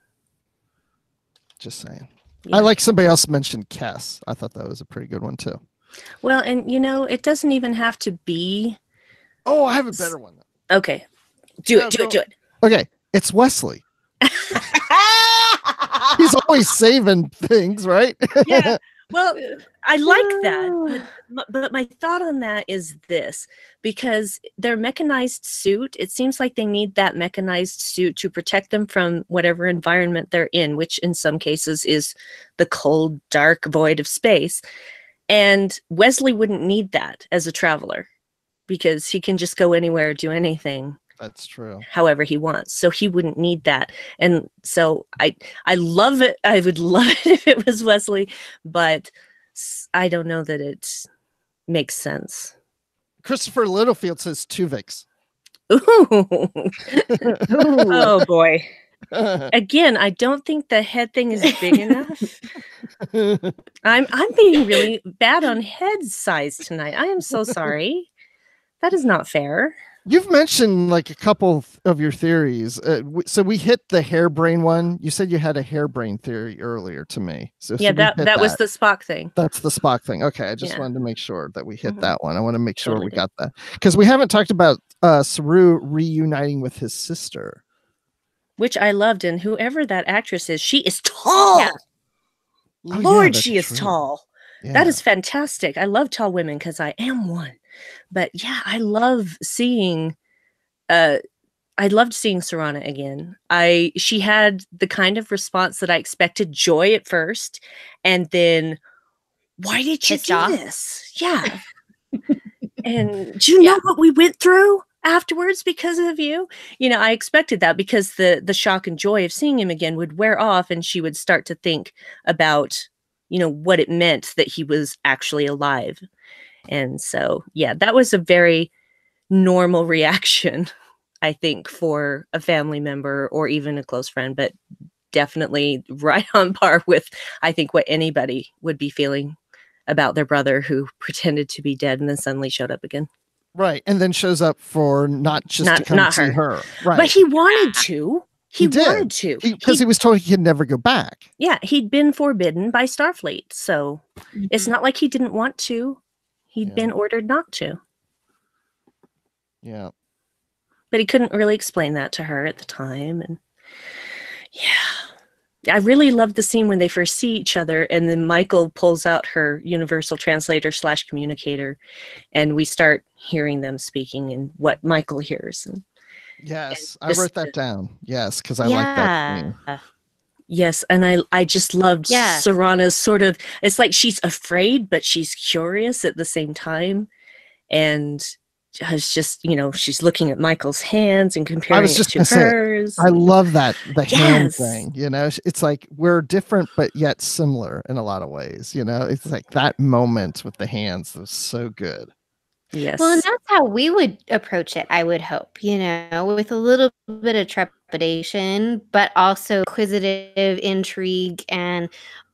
Just saying. Yeah. I like somebody else mentioned Kess. I thought that was a pretty good one too. Well, and it doesn't even have to be. Oh, I have a better one. Okay. Do it. Okay. It's Wesley. He's always saving things, right? Yeah. Well, I like that. But my thought on that is this, because their mechanized suit, it seems like they need that mechanized suit to protect them from whatever environment they're in, which in some cases is the cold, dark void of space. And Wesley wouldn't need that as a traveler because he can just go anywhere, do anything. That's true. However he wants. So he wouldn't need that. And so I love it. I would love it if it was Wesley, but I don't know that it makes sense. Christopher Littlefield says Tuvix. Ooh. Oh boy. Again, I don't think the head thing is big enough. I'm being really bad on head size tonight. I am so sorry. That is not fair. You've mentioned like a couple of your theories. So we hit the harebrain one. You said you had a harebrain theory earlier to me. So yeah, that was the Spock thing. That's the Spock thing. Okay, I just wanted to make sure that we hit that one. I want to make sure we got that. Because we haven't talked about Saru reuniting with his sister. Which I loved. And whoever that actress is, she is tall. Yeah. Lord, she is tall. Yeah. That is fantastic. I love tall women because I am one. But yeah, I love seeing I loved seeing Serana again. She had the kind of response that I expected, joy at first, and then why did you do this? Yeah. And do you know what we went through afterwards because of you? I expected that because the shock and joy of seeing him again would wear off and she would start to think about, what it meant that he was actually alive. And so, yeah, that was a very normal reaction, I think, for a family member or even a close friend, but definitely right on par with, I think, what anybody would be feeling about their brother who pretended to be dead and then suddenly showed up again. Right. And then shows up for not to come see her. Right. But he wanted to. He wanted to. Because he was told he could never go back. Yeah. He'd been forbidden by Starfleet. So it's not like he didn't want to. He'd been ordered not to. Yeah. But he couldn't really explain that to her at the time. And yeah. I really loved the scene when they first see each other and then Michael pulls out her universal translator / communicator and we start hearing them speaking and what Michael hears. Yes, I wrote that down. Yes, because I like that scene. Yes, and I just loved Serana's sort of, it's like she's afraid, but she's curious at the same time. and it's just, she's looking at Michael's hands and I comparing was it just to gonna say, hers. I love that the hand Yes. thing. It's like we're different but yet similar in a lot of ways. It's like that moment with the hands was so good. Yes. Well, and that's how we would approach it, I would hope, with a little bit of trepidation, but also inquisitive intrigue. And,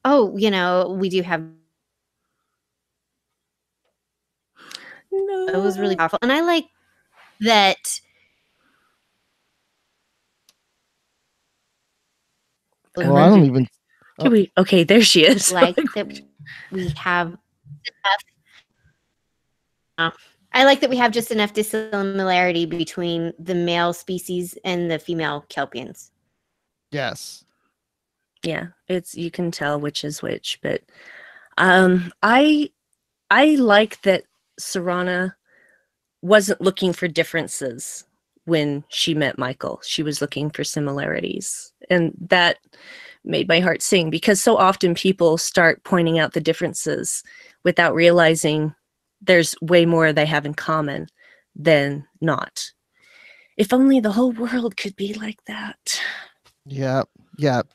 we do have. No. It was really powerful. And I like that. Well, I don't even. Okay, there she is. Like that we have enough. I like that we have just enough dissimilarity between the male species and the female Kelpians. Yes. Yeah, you can tell which is which, but I like that Serana wasn't looking for differences when she met Michael. She was looking for similarities, and that made my heart sing, because so often people start pointing out the differences without realizing there's way more they have in common than not. If only the whole world could be like that. Yeah.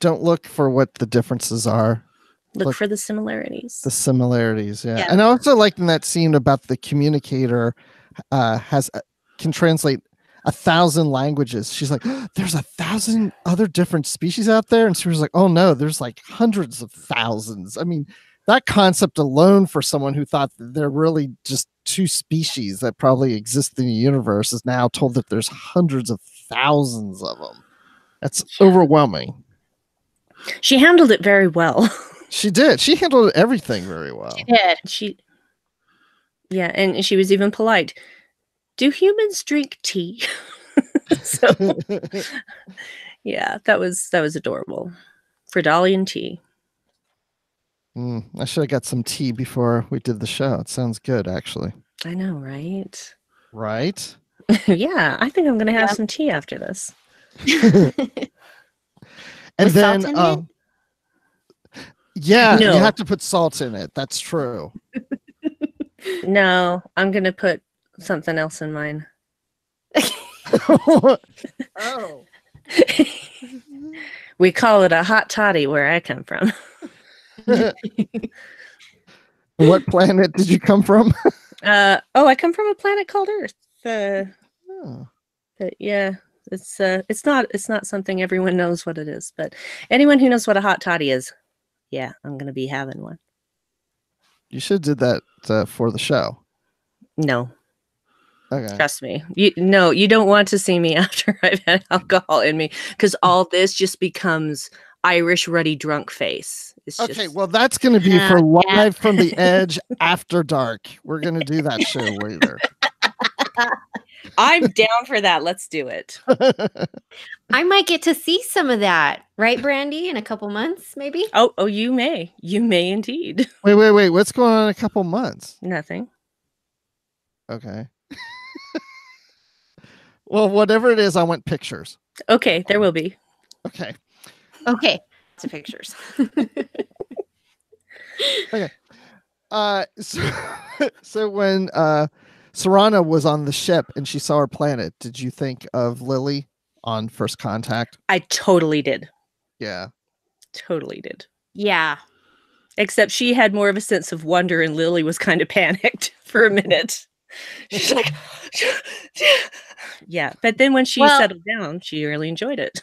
Don't look for what the differences are. Look for the similarities. The similarities, yeah. And I also liked in that scene about the communicator can translate 1,000 languages. She's like, there's 1,000 other different species out there, and she was like, oh no, there's like hundreds of thousands. I mean, that concept alone for someone who thought that they're really just two species that probably exist in the universe is now told that there's hundreds of thousands of them. That's overwhelming. She handled it very well. She did. She handled everything very well. She did. Yeah, and she was even polite. Do humans drink tea? So, yeah, that was adorable. Fridalian tea. I should have got some tea before we did the show. It sounds good, actually. I know, right? Right? Yeah, I think I'm going to have some tea after this. And then, yeah, No. you have to put salt in it. That's true. No, I'm going to put something else in mine. Oh. We call it a hot toddy where I come from. What planet did you come from? I come from a planet called Earth. Oh. But yeah, it's not something everyone knows what it is, but anyone who knows what a hot toddy is, yeah, I'm gonna be having one. You should have did that for the show. No. Okay. Trust me. You don't want to see me after I've had alcohol in me, because all this just becomes Irish ruddy drunk face. It's okay, well, that's going to be for Live from the Edge after dark. We're going to do that show later. I'm down for that. Let's do it. I might get to see some of that, right, Brandi? In a couple months, maybe. Oh, you may indeed. Wait. What's going on in a couple months? Nothing. Okay. Well, whatever it is, I want pictures. Okay, there will be. Okay. To pictures. Okay. So when Serana was on the ship and she saw her planet, did you think of Lily on First Contact? I totally did. Yeah. Totally did. Yeah. Except she had more of a sense of wonder, and Lily was kind of panicked for a minute. She's like, yeah. But then when she settled down, she really enjoyed it.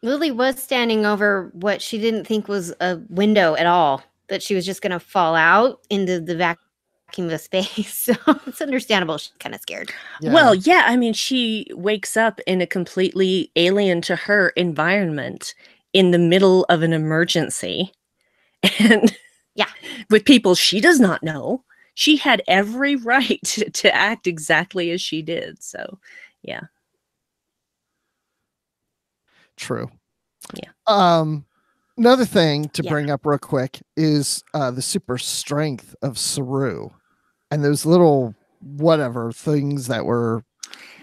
Lily was standing over what she didn't think was a window at all, that she was just going to fall out into the vacuum of space. So it's understandable. She's kind of scared. Yeah. Well, yeah. I mean, she wakes up in a completely alien to her environment in the middle of an emergency. And with people she does not know. She had every right to act exactly as she did. So, yeah. True. Yeah. Another thing to bring up real quick is the super strength of Saru and those little whatever things that were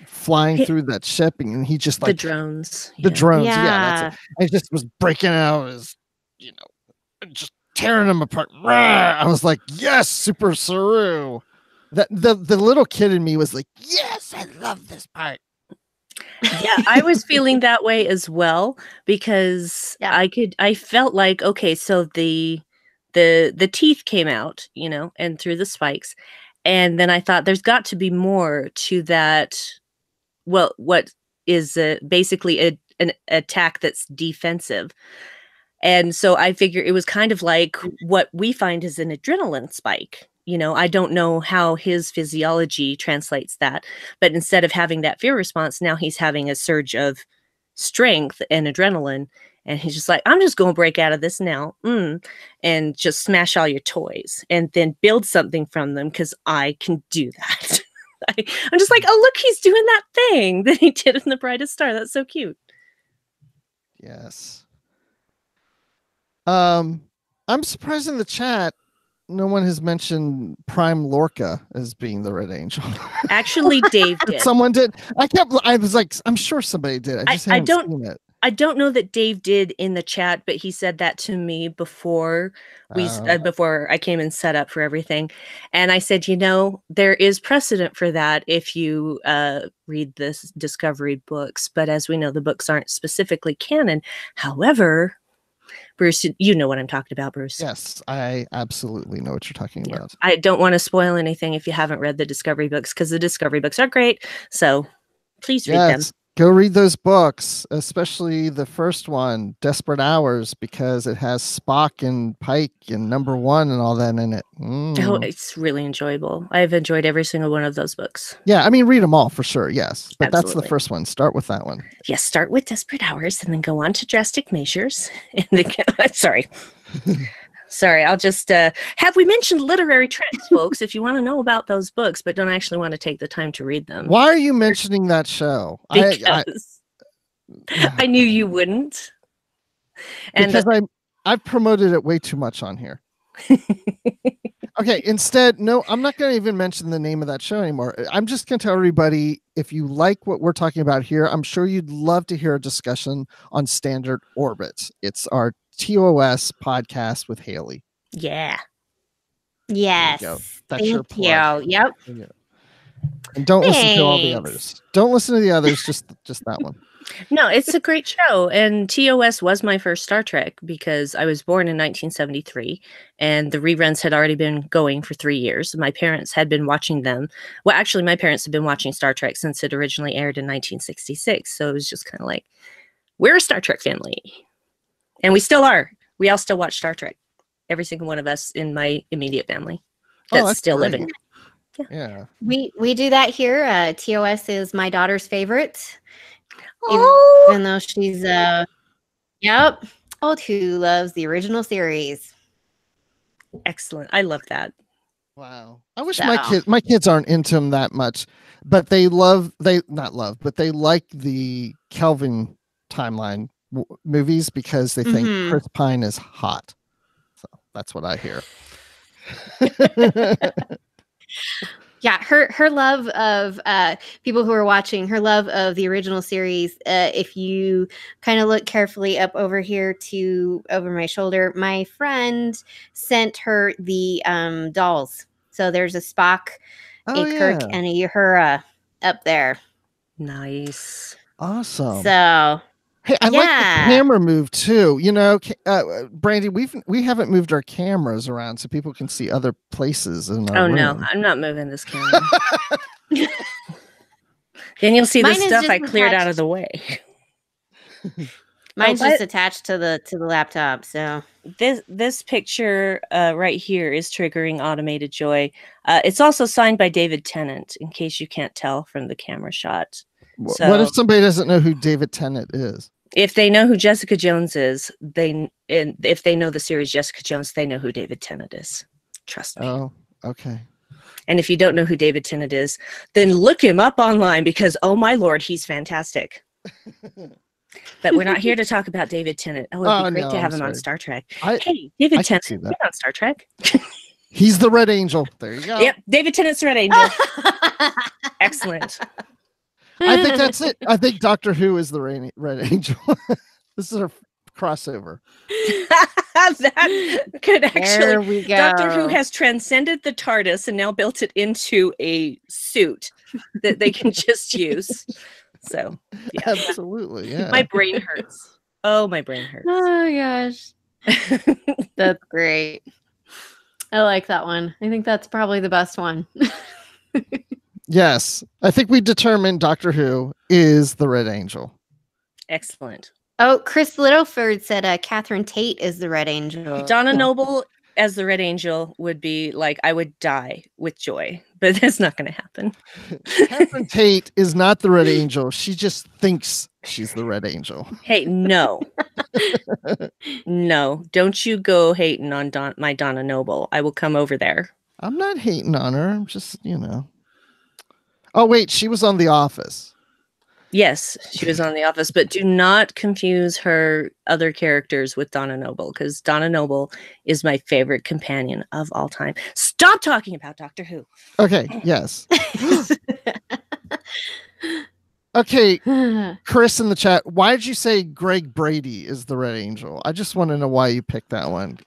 flying through that ship, and he just like the drones. Yeah, that's it. And it just was breaking out as just tearing them apart. I was like, yes, Super Saru. the little kid in me was like, yes, I love this part. Yeah, I was feeling that way as well because I felt like, okay, so the teeth came out, and through the spikes. And then I thought there's got to be more to that. Well, what is basically an attack that's defensive. And so I figure it was kind of like what we find is an adrenaline spike. I don't know how his physiology translates that, but instead of having that fear response, now he's having a surge of strength and adrenaline. And he's just like, I'm just going to break out of this now and just smash all your toys and then build something from them because I can do that. I'm just like, oh, look, he's doing that thing that he did in The Brightest Star. That's so cute. Yes. I'm surprised in the chat no one has mentioned Prime Lorca as being the Red Angel. Actually, Dave did. Someone did. I was like, I'm sure somebody did. I just haven't seen it. I don't know that Dave did in the chat, but he said that to me before before I came and set up for everything. And I said, there is precedent for that if you read the Discovery books. But as we know, the books aren't specifically canon. However, Bruce, you know what I'm talking about, Bruce. Yes, I absolutely know what you're talking about. I don't want to spoil anything if you haven't read the Discovery books, because the Discovery books are great. So please read them. Go read those books, especially the first one, Desperate Hours, because it has Spock and Pike and Number One and all that in it. Oh, it's really enjoyable. I've enjoyed every single one of those books. Yeah, I mean, read them all for sure, yes. But Absolutely. That's the first one. Start with that one. Yes, start with Desperate Hours and then go on to Drastic Measures. Sorry. Sorry, I'll just have we mentioned literary tracks, folks, if you want to know about those books, but don't actually want to take the time to read them. Why are you mentioning that show? Because I knew you wouldn't. And because I've promoted it way too much on here. Okay, instead, no, I'm not going to even mention the name of that show anymore. I'm just going to tell everybody, if you like what we're talking about here, I'm sure you'd love to hear a discussion on Standard Orbit. It's our TOS podcast with Hayley. Yeah. Yes. That's your plug. Yep. And don't listen to all the others. Don't listen to the others, just that one. No, it's a great show. And TOS was my first Star Trek because I was born in 1973 and the reruns had already been going for 3 years. My parents had been watching them. Well, actually, my parents had been watching Star Trek since it originally aired in 1966. So it was just kind of like, we're a Star Trek family. And we still are. We all still watch Star Trek. Every single one of us in my immediate family that's still great. Living. Yeah. We do that here. TOS is my daughter's favorite. Oh, even though she's old who loves the original series. Excellent. I love that. Wow. I wish my kids aren't into them that much, but they like the Kelvin timeline movies because they think Chris Pine is hot. So that's what I hear. Yeah, her love of people who are watching, her love of the original series. If you kind of look carefully up over here over my shoulder, my friend sent her the dolls. So there's a Spock, a Kirk, and a Uhura up there. Nice. Awesome. So hey, I like the camera move too. Brandi, we haven't moved our cameras around so people can see other places in our room. No, I'm not moving this camera. Then you'll see the stuff I cleared out of the way. Mine's just attached to the laptop. So this picture right here is triggering automated joy. It's also signed by David Tennant, in case you can't tell from the camera shot. So, what if somebody doesn't know who David Tennant is? If they know who Jessica Jones is, if they know the series Jessica Jones, they know who David Tennant is. Trust me. Oh, okay. And if you don't know who David Tennant is, then look him up online because, oh my Lord, he's fantastic. But we're not here to talk about David Tennant. Oh, it'd be great to have him on Star Trek. Hey, David Tennant, get on Star Trek. He's the Red Angel. There you go. Yep, David Tennant's the Red Angel. Excellent. I think that's it. I think Doctor Who is the Red Angel. This is a crossover. That could There actually. we go. Doctor Who has transcended the TARDIS and now built it into a suit that they can just use. So, yeah. Absolutely, yeah. My brain hurts. Oh, my brain hurts. Oh gosh. That's great. I like that one. I think that's probably the best one. Yes, I think we determined Doctor Who is the Red Angel. Excellent. Oh, Chris Littleford said Catherine Tate is the Red Angel. Donna Noble as the Red Angel would be like, I would die with joy, but that's not going to happen. Catherine Tate is not the Red Angel. She just thinks she's the Red Angel. Hey, no. No, don't you go hating on my Donna Noble. I will come over there. I'm not hating on her. I'm just, Oh, wait, she was on The Office. Yes, she was on The Office, but do not confuse her other characters with Donna Noble, because Donna Noble is my favorite companion of all time. Stop talking about Doctor Who. Okay, yes. Okay, Chris in the chat, why did you say Greg Brady is the Red Angel? I just want to know why you picked that one.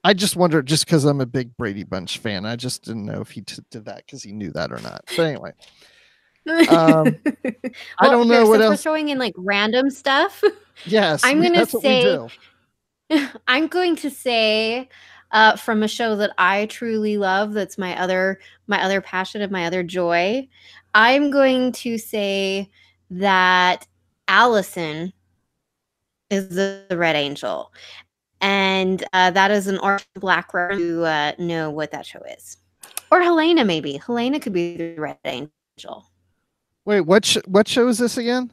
I just wondered, just because I'm a big Brady Bunch fan. I just didn't know if he did that because he knew that or not. But anyway. I don't know what else. We're showing in like random stuff. Yes, I'm going to say, I'm going to say from a show that I truly love, that's my other passion and my other joy. I'm going to say that Allison is the Red Angel. And that is an Orphan Black to know what that show is. Or Helena, maybe. Helena could be the Red Angel. Wait, what show is this again?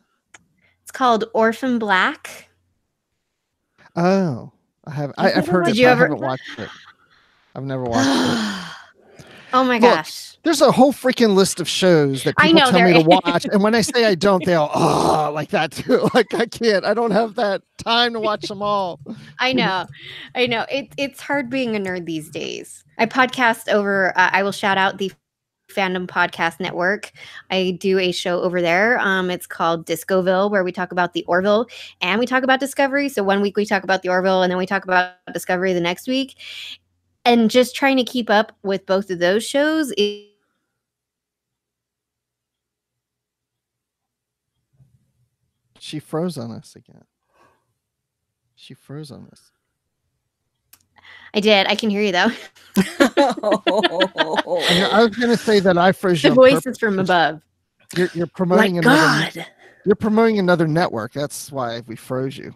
It's called Orphan Black. Oh, I've heard it, but I haven't watched it. I've never watched it. Oh my gosh. There's a whole freaking list of shows that people tell me to watch. And when I say I don't, they all, like that too. Like, I can't. I don't have that time to watch them all. I know. It's hard being a nerd these days. I podcast over, I will shout out the Fandom Podcast Network. I do a show over there. It's called Discoville, where we talk about the Orville and we talk about Discovery. So one week we talk about the Orville and then we talk about Discovery the next week. And just trying to keep up with both of those shows is She froze on us again. She froze on us. I did. I can hear you though. I was going to say that I froze you. The voices from above. You're promoting You're promoting another network. That's why we froze you.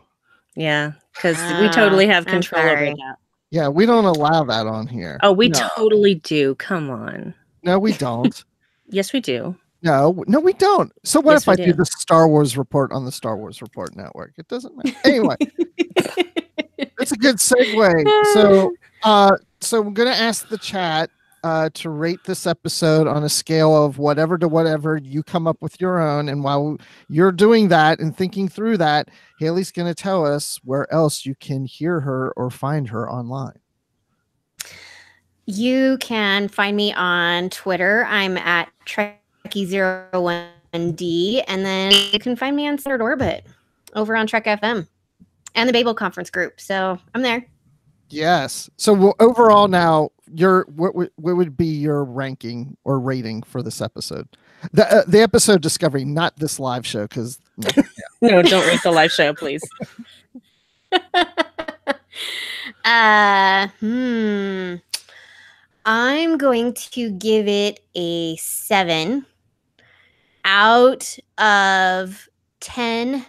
Yeah, because we totally have control over that. Yeah, we don't allow that on here. Oh, we totally do. Come on. No, we don't. Yes, we do. No, we don't. So what if I do the Star Wars report on the Star Wars Report Network? It doesn't matter. Anyway, it's a good segue. So I'm going to ask the chat to rate this episode on a scale of whatever to whatever. You come up with your own. And while you're doing that and thinking through that, Hayley's going to tell us where else you can hear her or find her online. You can find me on Twitter. I'm at Trekkie01D. And then you can find me on Standard Orbit over on Trek FM and the Babel Conference group. So I'm there. Yes. So overall now, what would be your ranking or rating for this episode? The episode Discovery, not this live show, because no, don't rate the live show, please. I'm going to give it a 7 out of 10.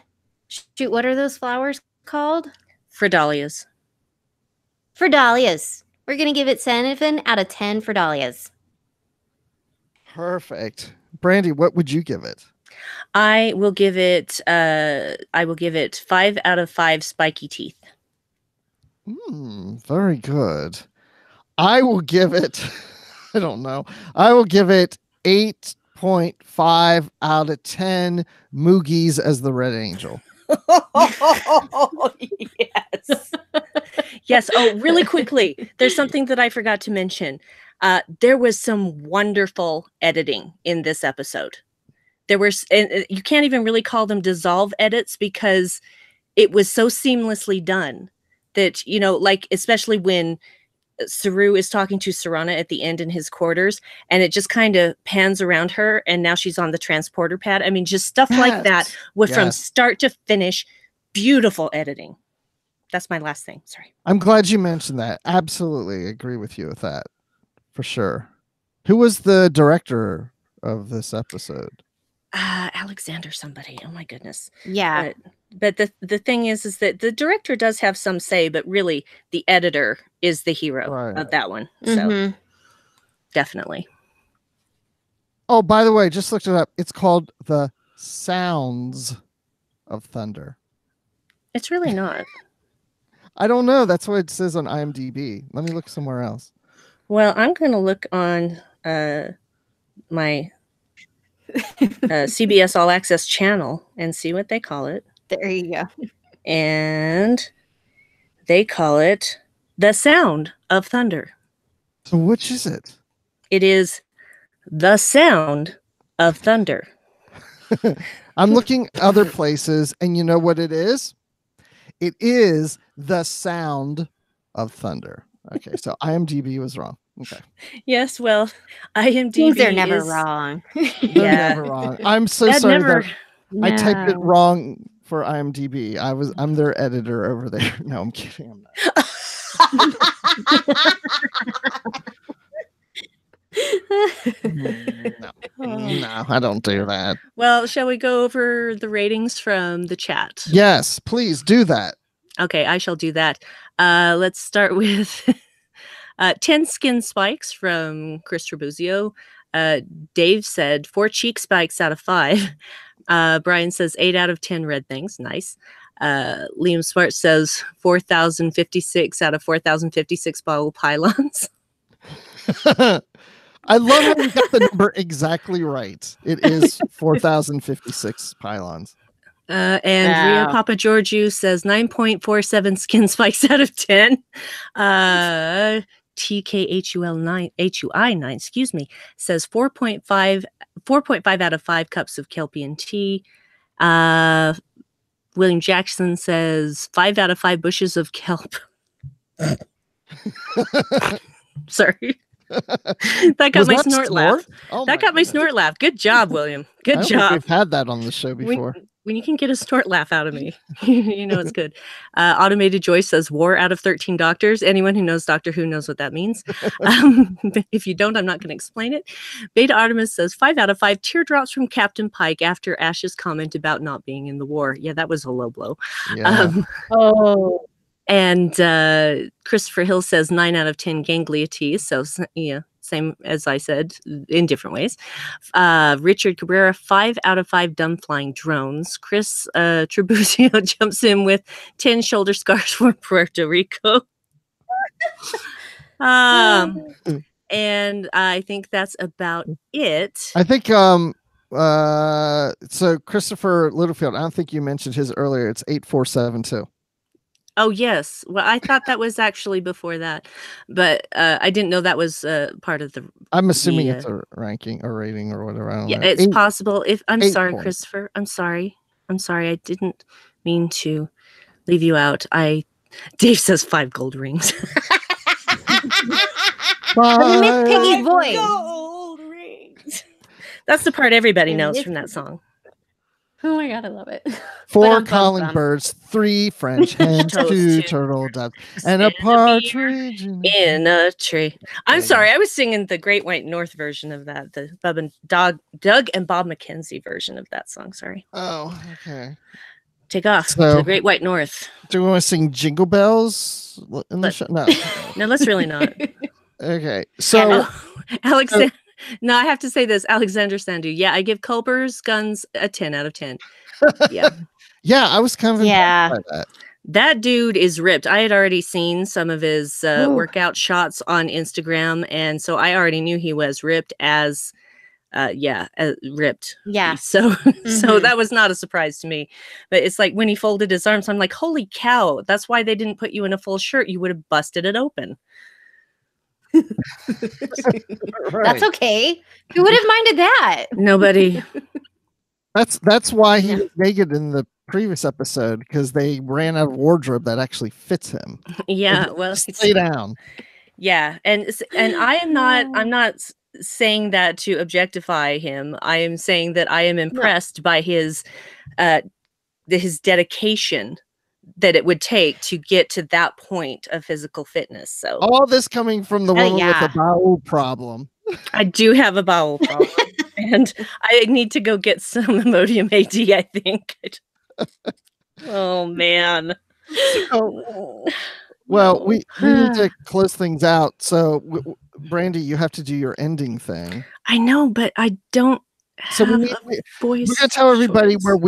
Shoot, what are those flowers called? Fridalias. Fridalias. We're going to give it 7 out of 10 Fridalias. Perfect. Brandi, what would you give it? I will give it 5 out of 5 spiky teeth. Very good. I will give it, I don't know. I will give it 8.5 out of 10 Moogies as the Red Angel. Oh, yes. Yes. Oh, really quickly. There's something that I forgot to mention. There was some wonderful editing in this episode. There was, and you can't even really call them dissolve edits because it was so seamlessly done that, like, especially when Saru is talking to Sarana at the end in his quarters, and it just kind of pans around her, and now she's on the transporter pad. I mean, just stuff like that from start to finish. Beautiful editing. That's my last thing. Sorry. I'm glad you mentioned that. Absolutely agree with you with that. For sure. Who was the director of this episode? Alexander somebody. Oh my goodness. Yeah. But the thing is that the director does have some say, but really the editor is the hero of that one. So definitely. Oh, by the way, just looked it up. It's called The Sounds of Thunder. It's really not. I don't know. That's what it says on IMDb. Let me look somewhere else. Well, I'm going to look on my CBS All Access channel and see what they call it. There you go. And they call it The Sound of Thunder. So which is it? It is The Sound of Thunder. I'm looking other places, and you know what it is? It is The Sound of Thunder. Okay, so IMDb was wrong. Okay. Yes, well, IMDb they're never wrong. They're never wrong. I'm so sorry that I typed it wrong for IMDb. I'm their editor over there. No, I'm kidding. I'm not. No, I don't do that. Well, shall we go over the ratings from the chat? Yes, please do that. Okay, I shall do that. Let's start with 10 skin spikes from Chris Trabuzio. Dave said 4 cheek spikes out of 5. Brian says 8 out of 10 red things. Nice. Liam Smart says 4,056 out of 4,056 ball pylons. I love how you got the number exactly right. It is 4,056 pylons. And Ria Papa Georgiou says 9.47 skin spikes out of 10. TKHUI9, excuse me, says 4.5 out of 5 cups of Kelpian tea. William Jackson says 5 out of 5 bushes of kelp. Sorry. That got my snort laugh. Oh, that got my snort laugh. Good job, William. Good job. We've had that on the show before. When you can get a snort laugh out of me, you know it's good. Automated Joy says war out of 13 doctors. Anyone who knows Doctor Who knows what that means. If you don't, I'm not going to explain it. Beta Artemis says 5 out of 5 teardrops from Captain Pike after Ash's comment about not being in the war. Yeah, that was a low blow. Yeah. And Christopher Hill says 9 out of 10 ganglia teas. So, yeah, same as I said, in different ways. Richard Cabrera, 5 out of 5 dumb flying drones. Chris Trabuzio jumps in with 10 shoulder scars for Puerto Rico. And I think that's about it. I think so Christopher Littlefield, I don't think you mentioned his earlier. It's 8472. Oh, yes. Well, I thought that was actually before that, but I didn't know that was part of the. I'm assuming it's a ranking or rating or whatever. I don't know. It's possible. I'm sorry, Christopher. I'm sorry. I didn't mean to leave you out. Dave says 5 gold rings. Miss Piggy's voice. Gold rings. That's the part everybody knows from that song. Oh my god, I love it. 4 calling birds, 3 French hens, 2 turtle doves, and a partridge in a tree. I'm sorry, I was singing the Great White North version of that, the Doug and Bob McKenzie version of that song. Sorry. Oh, okay. Take off to the Great White North. Do we want to sing Jingle Bells in the show? No. No, let's really not. Okay, so Alexander. No, I have to say this, Alexander Sandu. Yeah, I give Culber's guns a 10 out of 10. Yeah. Yeah, I was kind of impressed by that. That dude is ripped. I had already seen some of his workout shots on Instagram, and so I already knew he was ripped as ripped. Yeah. So so that was not a surprise to me. But it's like when he folded his arms, I'm like, holy cow, that's why they didn't put you in a full shirt. You would have busted it open. Right. That's okay. Who would have minded that? Nobody. That's why he was naked in the previous episode because they ran out of wardrobe that actually fits him. Yeah, So well, just lay down. yeah, and I'm not saying that to objectify him. I am saying that I am impressed by his dedication that it would take to get to that point of physical fitness. So All this coming from the woman with a bowel problem. I do have a bowel problem, and I need to go get some Imodium AD, I think. Oh man. Well, we need to close things out. So, Brandi, you have to do your ending thing. I know, but I don't have we're voice. We're gonna tell everybody where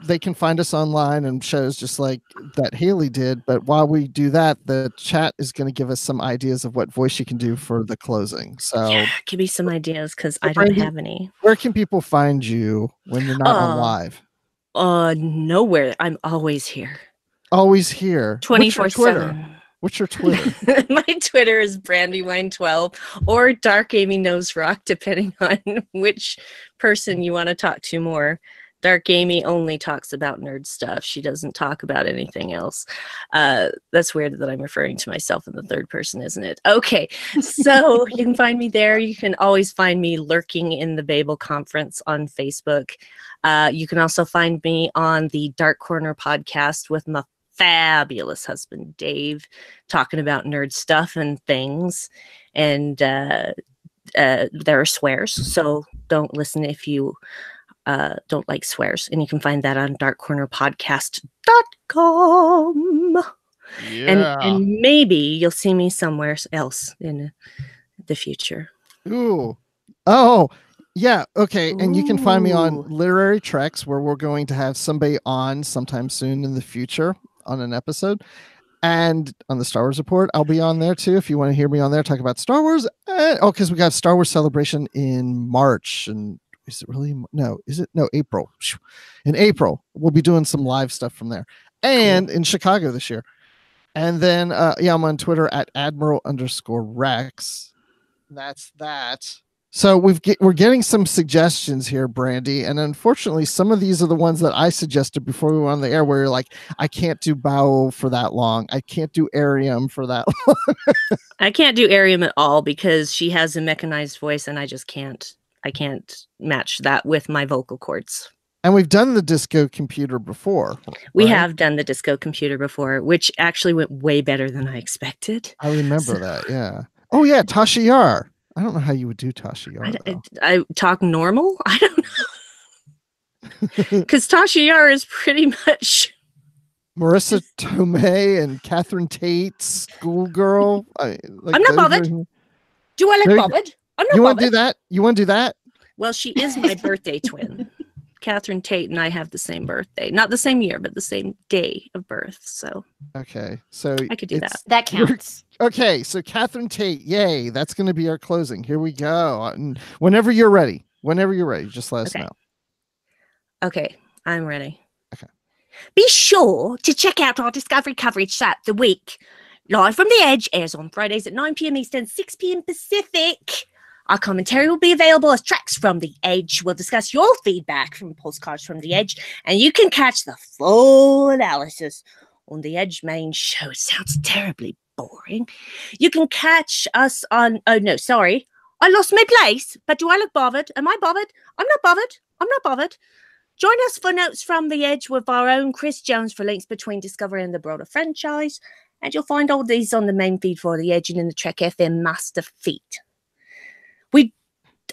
they can find us online and shows just like that Hayley did. But while we do that, the chat is going to give us some ideas of what voice you can do for the closing. So give me some ideas because I don't have any. Where can people find you when you're not on live? Nowhere. I'm always here. Always here. 24/7. What's your Twitter? My Twitter is Brandywine12 or Dark Amy Knows Rock, depending on which person you want to talk to more. Dark Amy only talks about nerd stuff. She doesn't talk about anything else. That's weird that I'm referring to myself in the third person, isn't it? Okay, so you can find me there. You can always find me lurking in the Babel Conference on Facebook. You can also find me on the Dark Corner podcast with my fabulous husband, Dave, talking about nerd stuff and things. And there are swears, so don't listen if you don't like swears, and you can find that on darkcornerpodcast.com. And maybe you'll see me somewhere else in the future. Yeah, okay. And you can find me on Literary Treks, where we're going to have somebody on sometime soon in the future on an episode. And on the Star Wars Report, I'll be on there too if you want to hear me on there talk about Star Wars. Because we got Star Wars Celebration in March, and is it really? No, is it? No, April. In April, we'll be doing some live stuff from there. And in Chicago this year. And then, I'm on Twitter at Admiral_Rex. That's that. So we're getting some suggestions here, Brandi. And unfortunately, some of these are the ones that I suggested before we went on the air, where you're like, I can't do Bowel for that long. I can't do Arium for that long. I can't do Arium at all because she has a mechanized voice, and I just can't. I can't match that with my vocal cords. And we've done the Disco Computer before. We have done the Disco Computer before, which actually went way better than I expected. I remember that, yeah. Oh, yeah, Tasha Yar. I don't know how you would do Tasha Yar. I talk normal? I don't know. Because Tasha Yar is pretty much... Marissa Tomei and Catherine Tate, Schoolgirl. I'm not bothered. Do I look bothered? You want to do that? You want to do that? Well, she is my birthday twin. Catherine Tate and I have the same birthday. Not the same year, but the same day of birth. So okay. So I could do that. That counts. Okay. So Catherine Tate, yay. That's going to be our closing. Here we go. And whenever you're ready, just let us know. Okay. I'm ready. Okay. Be sure to check out our Discovery coverage throughout the week. Live from the Edge airs on Fridays at 9 p.m. Eastern, 6 p.m. Pacific. Our commentary will be available as Tracks from the Edge. We'll discuss your feedback from Postcards from the Edge, and you can catch the full analysis on the Edge main show. It sounds terribly boring. You can catch us on... Oh, no, sorry. I lost my place, but do I look bothered? Am I bothered? I'm not bothered. I'm not bothered. Join us for Notes from the Edge with our own Chris Jones for links between Discovery and the broader franchise, and you'll find all these on the main feed for the Edge and in the Trek FM master feed.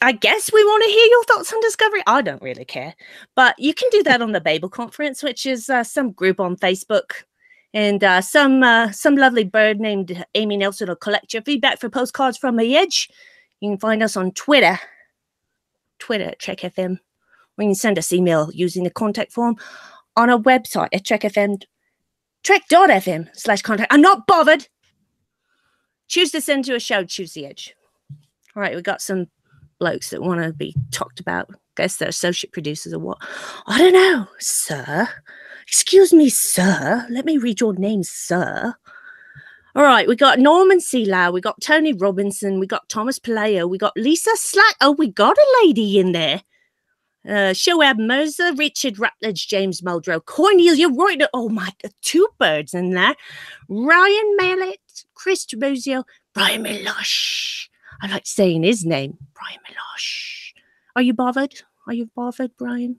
I guess we want to hear your thoughts on Discovery. I don't really care. But you can do that on the Babel Conference, which is some group on Facebook. And some lovely bird named Amy Nelson will collect your feedback for Postcards from the Edge. You can find us on Twitter at Trek FM. Or you can send us email using the contact form on our website at trek.fm/contact. I'm not bothered. Choose to send to a show, choose the Edge. All right, we've got some blokes that want to be talked about. Guess they're associate producers or what? I don't know, sir. Excuse me, sir. Let me read your name, sir. All right, we got Norman Seelau, we got Tony Robinson, we got Thomas Palayo, we got Lisa Slack. Oh, we got a lady in there. Shoab Mirza, Richard Rutledge, James Muldrow, Cornelia Reuter. Oh my, 2 birds in there. Ryan Mallet, Chris Trabuzio, Brian Milosh. I like saying his name, Brian Milosh. Are you bothered? Are you bothered, Brian?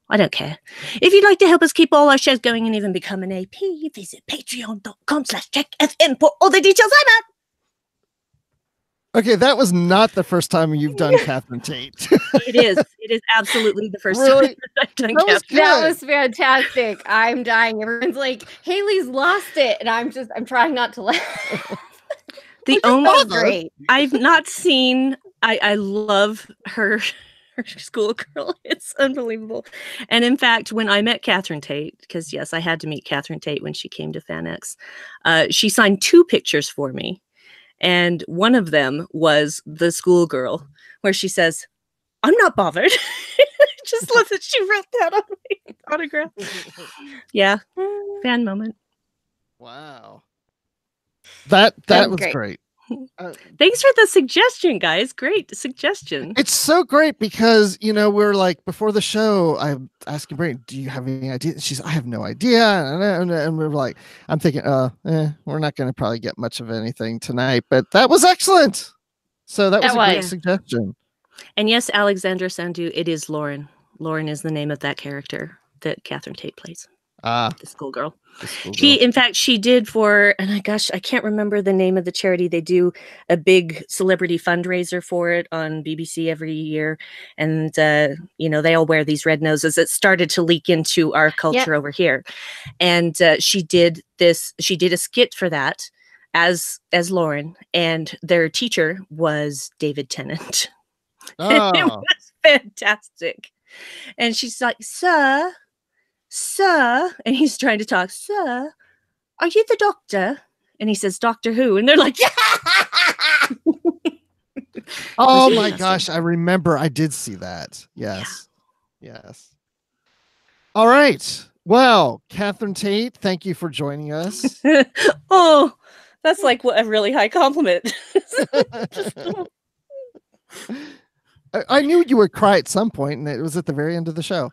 I don't care. If you'd like to help us keep all our shows going and even become an AP, visit patreon.com/checkfm for all the details. I'm out. Okay, that was not the first time you've done Catherine Tate. It is. It is absolutely the first Really? time I've done That was Catherine. That good. was fantastic. I'm dying. Everyone's like, Haley's lost it. And I'm trying not to laugh. The That only was great. I've not seen. I love her schoolgirl. It's unbelievable. And in fact, when I met Catherine Tate, because yes, I had to meet Catherine Tate when she came to FanX, she signed 2 pictures for me. And one of them was the schoolgirl, where she says, "I'm not bothered." Just love that she wrote that on my autograph. Yeah, fan moment. Wow. That That was was great. Thanks for the suggestion, guys. Great suggestion. It's so great because, we're like, before the show, I'm asking Brandi, do you have any idea? She's, I have no idea. And we're like, I'm thinking, we're not going to probably get much of anything tonight, but that was excellent. So that was a great suggestion. And yes, Alexandra Sandu, it is Lauren. Lauren is the name of that character that Catherine Tate plays. The schoolgirl. In fact, she did for, and I can't remember the name of the charity. They do a big celebrity fundraiser for it on BBC every year. And, they all wear these red noses. It started to leak into our culture over here. And she did a skit for that as Lauren. And their teacher was David Tennant. Oh. It was fantastic. And she's like, Sir, and he's trying to talk, Sir, are you the doctor? And he says, Doctor Who? And they're like, Oh my gosh, I remember I did see that. Yes. Yeah. Yes. All right. Well, Catherine Tate, thank you for joining us. Oh, that's like a really high compliment. I knew you would cry at some point, and it was at the very end of the show.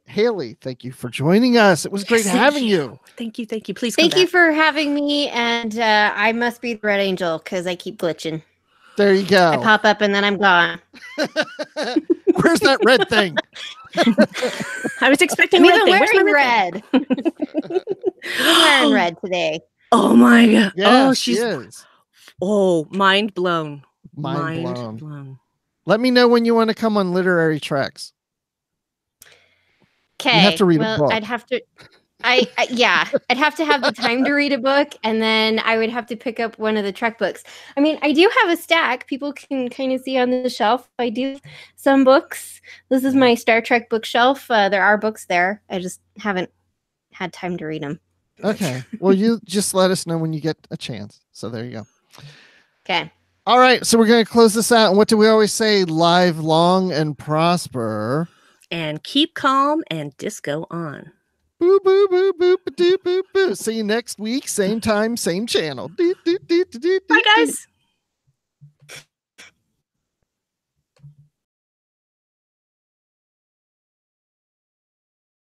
Haley, thank you for joining us. It was great having you. Thank you. Please Thank you for having me. And I must be the Red Angel because I keep glitching. There you go. I pop up and then I'm gone. Where's that red thing? I was expecting I'm red even thing. Where's my wearing red. I'm wearing red today. Oh my god. Yeah, she is. Oh, mind blown. Mind blown. Let me know when you want to come on Literary Treks. Okay. You have to read a book. I'd have to. I'd have to have the time to read a book, and then I would have to pick up one of the Trek books. I mean, I do have a stack. People can kind of see on the shelf. I do some books. This is my Star Trek bookshelf. There are books there. I just haven't had time to read them. Okay. Well, you just let us know when you get a chance. So there you go. Okay. All right. So we're going to close this out. And what do we always say? Live long and prosper. And keep calm and disco on. Boo, boo, boo, boo, boo, boo, boo. See you next week. Same time, same channel. Bye.